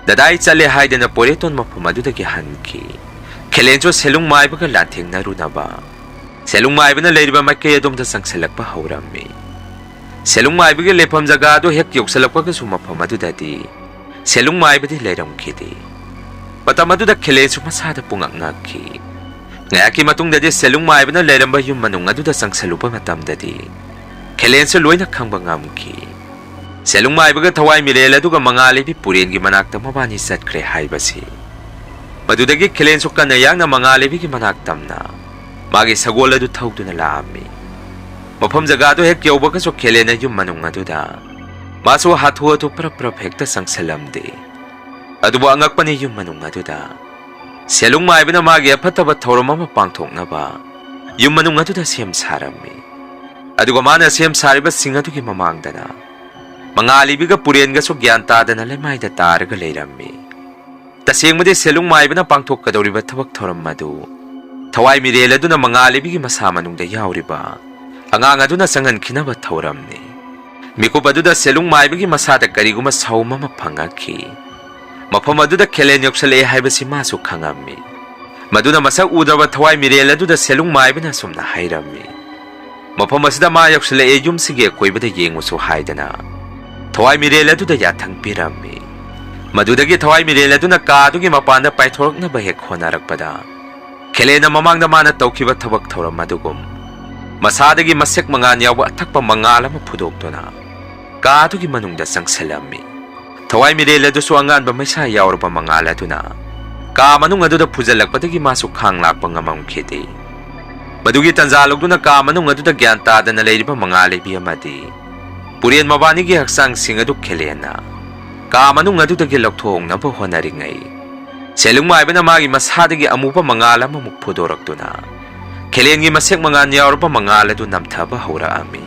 Daday sa lehay da na poeton mapumado da gihanki. Kelenso selung maibaga lanting na runa ba. Selung maiba na leriba makayadom da sang salak pa haurami. Selung maibaga lepam zagado hek yok salak pa kasumapamado dadi. Selung maiba di lerang kidi. Patamado da kelenso masada pungangaki. Ngayaki matong dadi selung maiba na leramba yung manung ado da sang salupa matam dadi. Kelenso loy na kang bangamki. Selung maiba ga thawai mirela do ga mangalibi purin gi manakta mabani sat kre haibasi. Madudagi kelenso ka na yang na mangalibi gi manaktam na. Magi sagola do tawag do na laami. Mapam zagado hek yawba ka so kelena yung manung ado da. Maso hatuwa to pra hekta sang salamdi. Adubo angak pa ni yung manung ado da. Selung maiba na magi apataba tawrama mapangtok na ba. Yung manung ado da siyam sarami. Adugo mana siyam sariba singado ki mamangda na. Mga alibi ka puriyan ka so gyantada na lemay da taraga layrami. Tasiyang mo di selung maiba na pangtok ka daw riba tabak tawram madu. Tawai mirela do na mga alibi ki masama nung da yaw riba. Ang anga do na sangan kinaba tawram ni. Miko pa do da selung maiba ki masada karigo masaw mamapangaki. Mapamadu da kelen yok sa lehay ba si masuk hangami. Madu na masak udraba thawai mirela do da selung maiba na sumna hayrami. Mapamasda mayok sa lehay yung sige ko'y ba da yengo so hayda na. Thawai mirela do da yatang pirami. Madu da gi thawai mirela do na kado gi mapanda paithorok na bahek honarak pa da. Kelen na mamang naman na tawkiba tabak thawram madugum. Masada gi masek mga niyawa atak pa mga alam mapudok do na. Kado gi manung da sang salami. Thawai mirela do suangan ba may sayaw pa mangala do na. Kamanung ado da pujalak patagi masuk hanglak pa nga mamkiti. Madugi tanzalog do na kamanung ado da gyantada na layri pa mangala biya mati. Puriyan mabani gi haksang singado kelena. Kamanung ado da gilakthong na po honaringay. Selung maiba na magi masada gi amu pa mangala mamukpudorak do na. Kelen gi masek mga niyaw pa mangala do namtaba haura ami.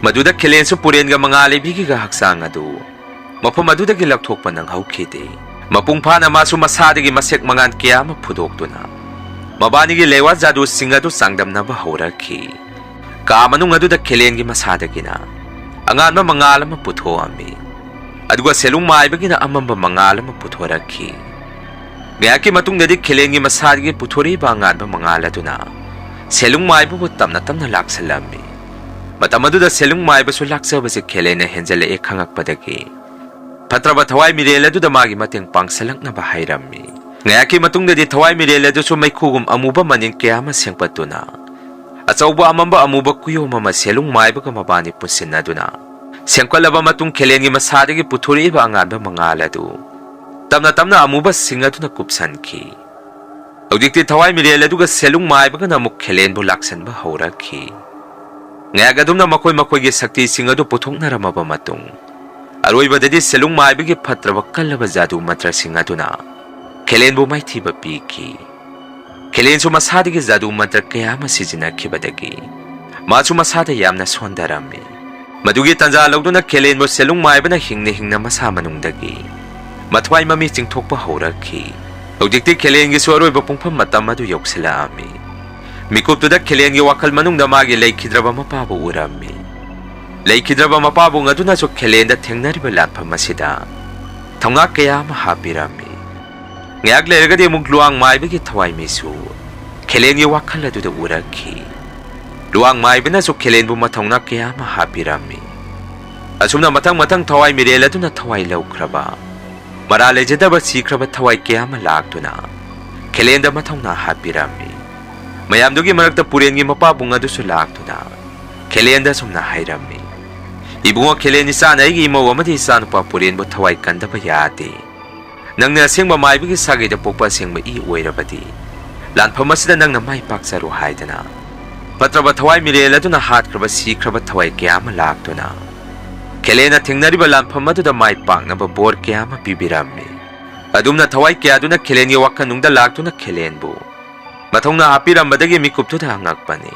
Maduda kelen so puriyan ga mangala bigi ga haksang ado. Mapamadu gilakthok pa ng hawkiti. Mapungpa na masu masadagi masek mangan kaya mapudok do na. Mabani lewa jadu singa du sangdam na bahoraki. Ka manung adu da kelengi masadagina. Angan ma mangala ma putho ami. Aduga selung mai bagina amamba mangala ma puthoraki. Ngaki matung dadi kelengi masadagi puthori ba angan ma mangala duna. Selung mai bu tamna laksalami. Matamadu da selung mai ba su laksa ba si kelena henjale e khangak padagi. Patraba thawai mirela du da magi mateng pangsalak na bahayrami. Ngayaki matung dadi thawai mirela du su may kugum amuba manin kaya masyangpatuna. At sa uba amamba amuba kuyo mama selung mai ba kamabani pusin na duna. Siyangkwalaba matung kelengi masadagi puthuri ba angan ba mangala du. Tamna amuba singa du na kupsan ki. Audikti thawai mirela du ga selung mai ba ka namuk kelen bu laksan ba hauraki. Ngayagadum na makoy gi sakti singa du puthong na ramaba matung. Aroy ba dadi selung mai ba ki patraba kalaba jadu matra singa du na. Kelen bu mai thiba piki. Kelen su masada ki jadu matra kaya masijina kibadagi. Masu masada yamna sondarami. Madugi tanja lagdo na kelen bu selung mai ba na hingna masa manungdagi. Matwai mami tingthok pa hauraki. Audikti kelen gi su aroy ba pungpam matam adu yoksila ami. Mikup tu da kelen gi wakal manung da magi laikhidraba mapabu urami. Laikhidraba mapabu ngadu na su kelen da thengnariba latpa masida. Thonga kaya mahapirami. Ngayak leragadi mung luang mai bagi thawai misu. Kelen gi wakal adu da uraki. Luang mai bina su kelen bu mathongna kaya mahapirami. Asumna matang thawai mirela du na thawai laukraba. Marale jadaba sikraba thawai kaya malagduna. Kelen da mathongna hapirami. Mayam dugi marakta purengi mapabunga du su lakduna. Kelen da sumna hairami. Ibunga kelen isa na igi imaw amati isa nupa puren bu thawai kanda ba yate. Nang na singba mai bigi sagay da pokpa singba i uwairabadi. Lanpama sida nang na may paksaru haidana. Patraba thawai mirela du na hatkraba sikraba thawai kaya malagduna. Kelen na tingnariba lanpama du da may pak na ba bor kaya mapibirami. Adum na thawai kaya du na kelen gi wakanung da lagduna kelen bu. Matong na apirammadagi mikupto da hangakpani.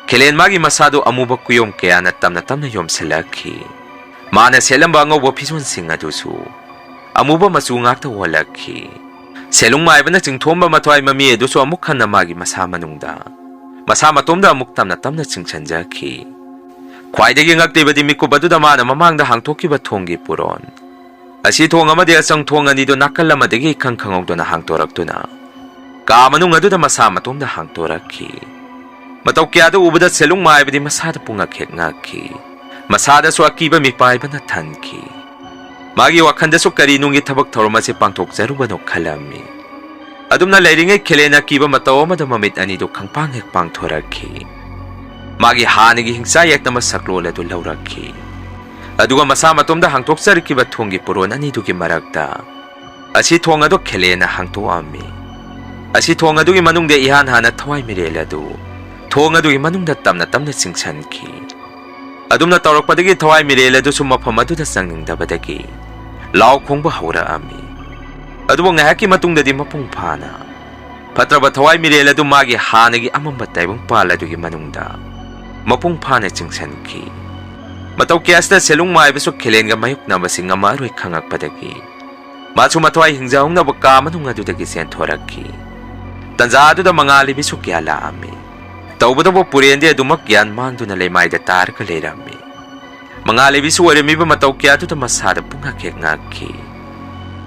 Kelen magi masado amuba kuyong kaya na tam na yom salaki. Maana selang ba ngaw wapison singa dusu. Amuba masungak ta walaki. Selung maiba na tsingtomba matway mamiye dusu amukhan na magi masama nungda. Masama tomda amuk tam na tsingchanjaki. Kwaidagi ngaktiba di mikupado da maana mamang da hangtoki ba thonggi puron. Asi thong amadi asang thong anido nakalamadagi ikangkangog do na hangtorak do na. Kamanung adu da masama tom da hangtoraki. Mataw kaya da ubada selung mai badi masada pungakhet ngaki. Masada su akiba mipay ba na tanki. Magi wakanda su karinungi tabak toromasi pangtok zaruba no kalami. Adum na lairingay kelena kiba mataw da mamit anido kang panghek pangtoraki. Magi hanigi hingsayak na masaklola do lauraki. Aduga masama tom da hangtok zarikiba thongi puron anido ki maragda. Asi thong ado kelena hangto ami. Asi thong adugi manung de ihan hana thawai mirela du. Thong adugi manung da tamna singsanki. Adum na tawrak padagi thawai mirela du sumapam adu da sanging dabadagi. Lao kong ba haura ami. Adubo ngahaki matung da di mapung pana. Patraba thawai mirela du magi hanagi amamba taibong pala dugi manung da. Mapung pana singsanki. Mataw kiyas da selung maibaso kelen ga mayuk na masing amaroy kangak padagi. Matsu matwai hingzaong na baka manung adu dagi sentoraki. Tanzado da mga alibiso kaya laami. Taubo po purendi adumak yan mando na lemay da tar ka lerami. Mga alibiso warimi ba mataw kaya da masada pungakek ngaki.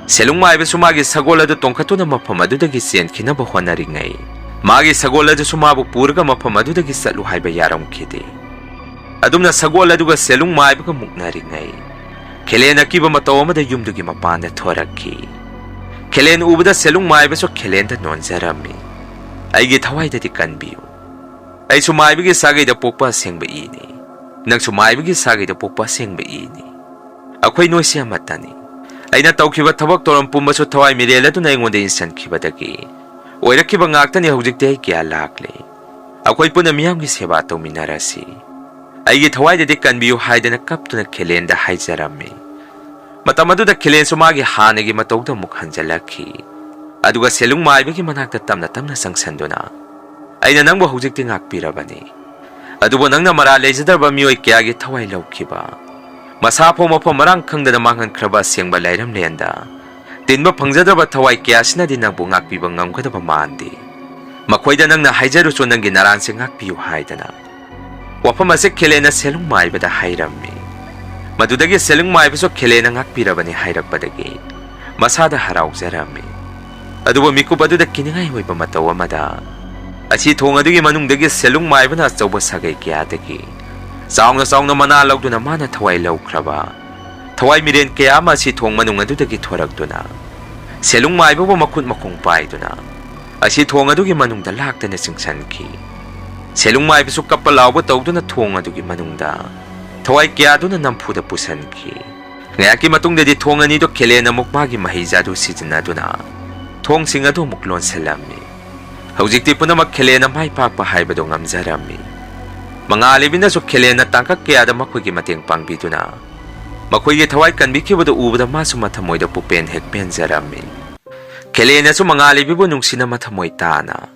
Selung may ba sumagi sagola da tongkato na mapamado da gisyen kinabahuan na ringay. Magi sagola da sumabok purga mapamado da gisaluhay bayaram kiti. Adum na sagola da selung may ba kamuk na ringay. Kelen akiba mataw ma da yumdugi mapanda toraki. Kelen ubada selung mai baso kelen da non zarami. Ay githaway da di kanbiyo. Ay sumay bigi sagay da pokpa sengba ini. Nang sumay bigi sagay da pokpa sengba ini. Ako'y noy siya matani. Ay nataw kiba tabak toram pumaso thaway mirela do na ingon da insan kiba dagi. Oira kiba ngakta ni hujik day kaya lakli. Ako'y po na miyam giseba ataw minarasi. Ay githaway da di kanbiyo hay da nakapto na kelen da hay zarami. Matamado da kelen sumagi hanagi mataw da mukhan jalaki. Aduga selung maibagi manakta tamna sangsando na. Ay na nang bahujik di ngakpirabani. Adubo nang na maralay sa darba miyoy kiyagi thaway law kiba. Masapo mapo marang kang da namangan kraba siyang balayram lenda. Din ba pangzadarba thaway kaya sina din nang bungakpibang ngam kada pamandi. Makoida nangna haijarusu nangi naranse ngakpiyu haidana. Wafam ase Kelena selung maibada hairammi. Madudagi selung maibaso Kelena ngakpirabani hairakpadagi. Masada haraukzarammi. Adubo mikup aduda kiningai hoiba mataw amada. Asi thong adugi manungdagi selung maibana achauba sagai kayadagi. Saungna mana lauduna mana thawai laukraba. Thawai miren kaya ma si thong manung adudagi thorakduna. Selung maibabu makut makong paiduna. Asi thong adugi manungda laktana singsanki. Selung maibasu kapalawba tawduna thong adugi manungda. Thawai kayaduna nampuda pusanki. Ngayaki matungdadi thong anido Kelena mukmagi mahijadu sijanaduna. Thong singado muklon salami. Haujikti punamak Kelena mai pakpa haibado ngamjarami. Mga alibina so Kelena tangkak kayada makoygi mateng pangbiduna. Makoygi thawai kanbikibado ubada masu mathamoyda pupen hekpen jarami. Kelena so mga alibibo nungsina mathamoy tana.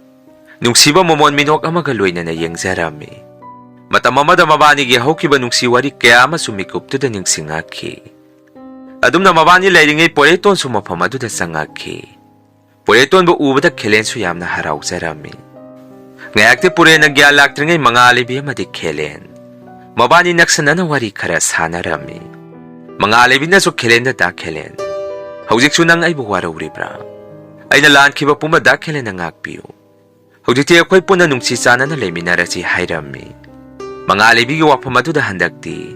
Nungsiba momon minok amaga loyna na yengjarami. Matamamada mabanigi hawkiba nungsiwari kaya masumikuptuda ningsingaki. Adum na mabani layringay poreton sumapamaduda sangaki. Poreton bo ubada Kelen so yamna haraukjarami. Ngayakte pure nagyalaktringay mga alibi amadi Kelen. Mabani naksanana wari kara sanarami. Mga alibi na so Kelen na da Kelen. Haujik sunang ay buwarawribra. Ay nalaan kiba pumada Kelen ang akpiyo. Haujikti ako'y puna nung sisana na layminara si Hairami. Mga alibi wapamado da handagti.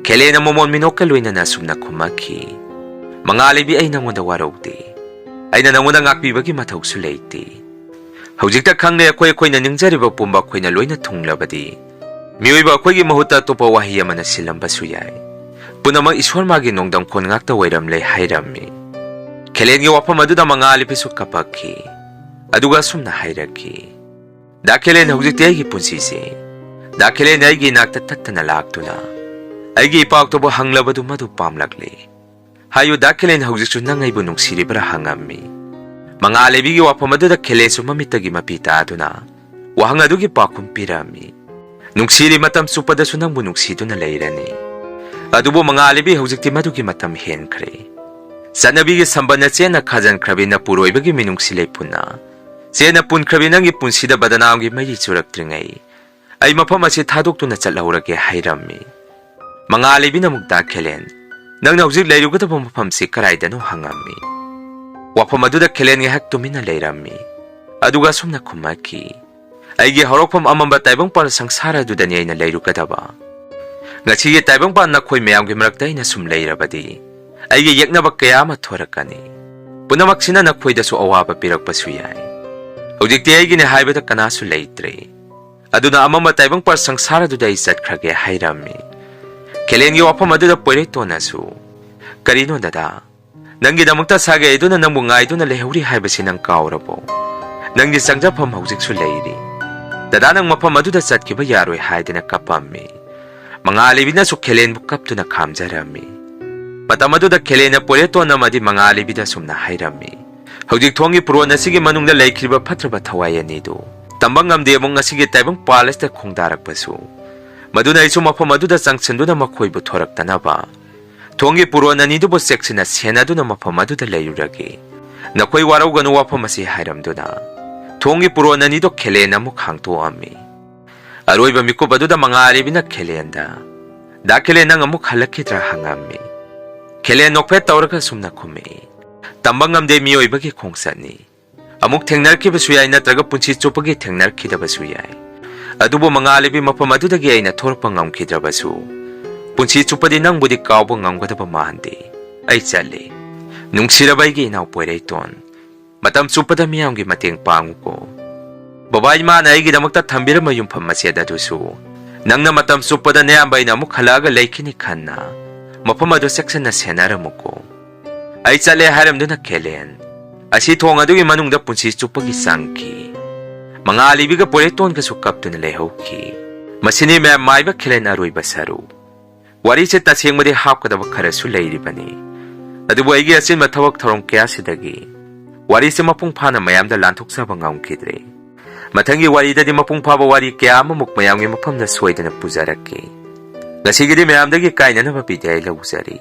Kelen na momon minokaloy na nasum na kumaki. Mga alibi ay namuna warawdi. Ay nanamuna ng akpi bagi matawag sulayti. Haujikta kang na ako'y na ningjariba pumba ako'y na loy na tunglabadi. Miyoy ba ako'y mahuta to pawahiyaman na silang basuyay. Punamang iswar maginongdang kon ngakta wayramlay Hairami. Kelen nga wapamado da mga alipisok kapaki. Aduga sum na hairaki. Da Kelen haujikti ay gipunsisi. Da Kelen ay ginagtatat na lakto na. Ay gipagto ba hanglabado madu pamlagli. Hayo da Kelen haujiksun na ngay bunong siribra hangami. Mga alibigi wapamado da Kelen sumamitagi mapita ato na. Wahang adugi pakumpirami. Nung siri matam supadaso ng bunong sito na layrani. Adubo mga alibi haujikti madugi matam henkre. Sa nabigi samban na siya na kazan krabi na puro ibagi minung silay puna. Siya na pun krabi nang ipun sida badanaong gimayi surak tringay. Ay mapamasi tadok to na tsalahurag Hairami. Mga alibi na mugda Kelen. Nang naujik layro ka tapong mapamsi karayda no hangami. Wapamado da Kelen nga haktumin na layrami. Adugasum na kumaki. Ay giharok pam amamba taybang para sang sarado da niyay na layro ka daba. Nga sige taybang pa na ko'y mayang gimaragday na sumlayra badi. Ay giyak na kaya mathorakani. Punamaksina na ko'y da so awa pa piragpasuyay. Ujik di ay ginahayba da kanaso laytre. Ado na amamba taybang para sang sarado da isat krage Hairami. Kelen nga wapamado da puerto na su. Karino dada. Nang ginamagta saga ito na namunga ito na lehuri hayba sinang kaurabo. Nang gisangja pamhausik su layri. Dada nang mapamado da sat kiba yaroy hayda na kapami. Mga alibi na su Kelen bukap to na kamjarami. Patamado da Kelen na puerto na madi mga alibi da sum na Hairami. Haujik tuwangi puro na sige manung na laykriba patraba tawayan nido. Tambang ngamdi among nga sige taybang palas da kong darak basu. Maduna iso mapamado da sangsendu na makoy butorak tanaba. Tuwangi puro na nido bo seksi na senado na mapamado da layuragi. Nakoy waraw gano wapamasi Hairamdo na. Tuwangi puro na nido Kelen na mukhang tuwami. Aroy ba miko bado da mga alibi na Kelen da. Da Kelen na nga mukhalakidra hangami. Kelen nokpe tauraga sumna kumi. Tambang ngamde miyo ibagi kongsani. Amuk tengnarki basuyay na traga punsi chupagi tengnarki da basuyay. Adubo mga alibi mapamado da giyay na torpang ngamkidra basu. Punsi chupadi nang budi kaubang ngamgada pa mahandi. Ay tsali. Nung sirabay gi inaw pwede iton. Matam chupada miyang gi mating pangu ko. Babay man ay ginamagta tambira mayung pamasyada dusu. Nang na matam chupada niyambay na mukhalaga layki ni kanna. Mapamado seksan na senara mo ko. Ay tsali Haramdo na Kelen. Asi tuwang adugi manung da punsi chupagi sangki. Mga alibi ka pwede iton kasukap to na lehaw ki. Masini may may ba Kelen aroy basaru. Wari se tasiyang madi hap kada ba karasu layri bani. Adubo ay giyasin matawag tarong kaya sidagi. Wari se mapungpa na mayam da lantok sa bangaw kidre. Matangi wari da di mapungpa ba wari kaya mamuk mayam yung mapam na suway da na puzaraki. Nasigi di mayam da gi kain na nababiday la uzari.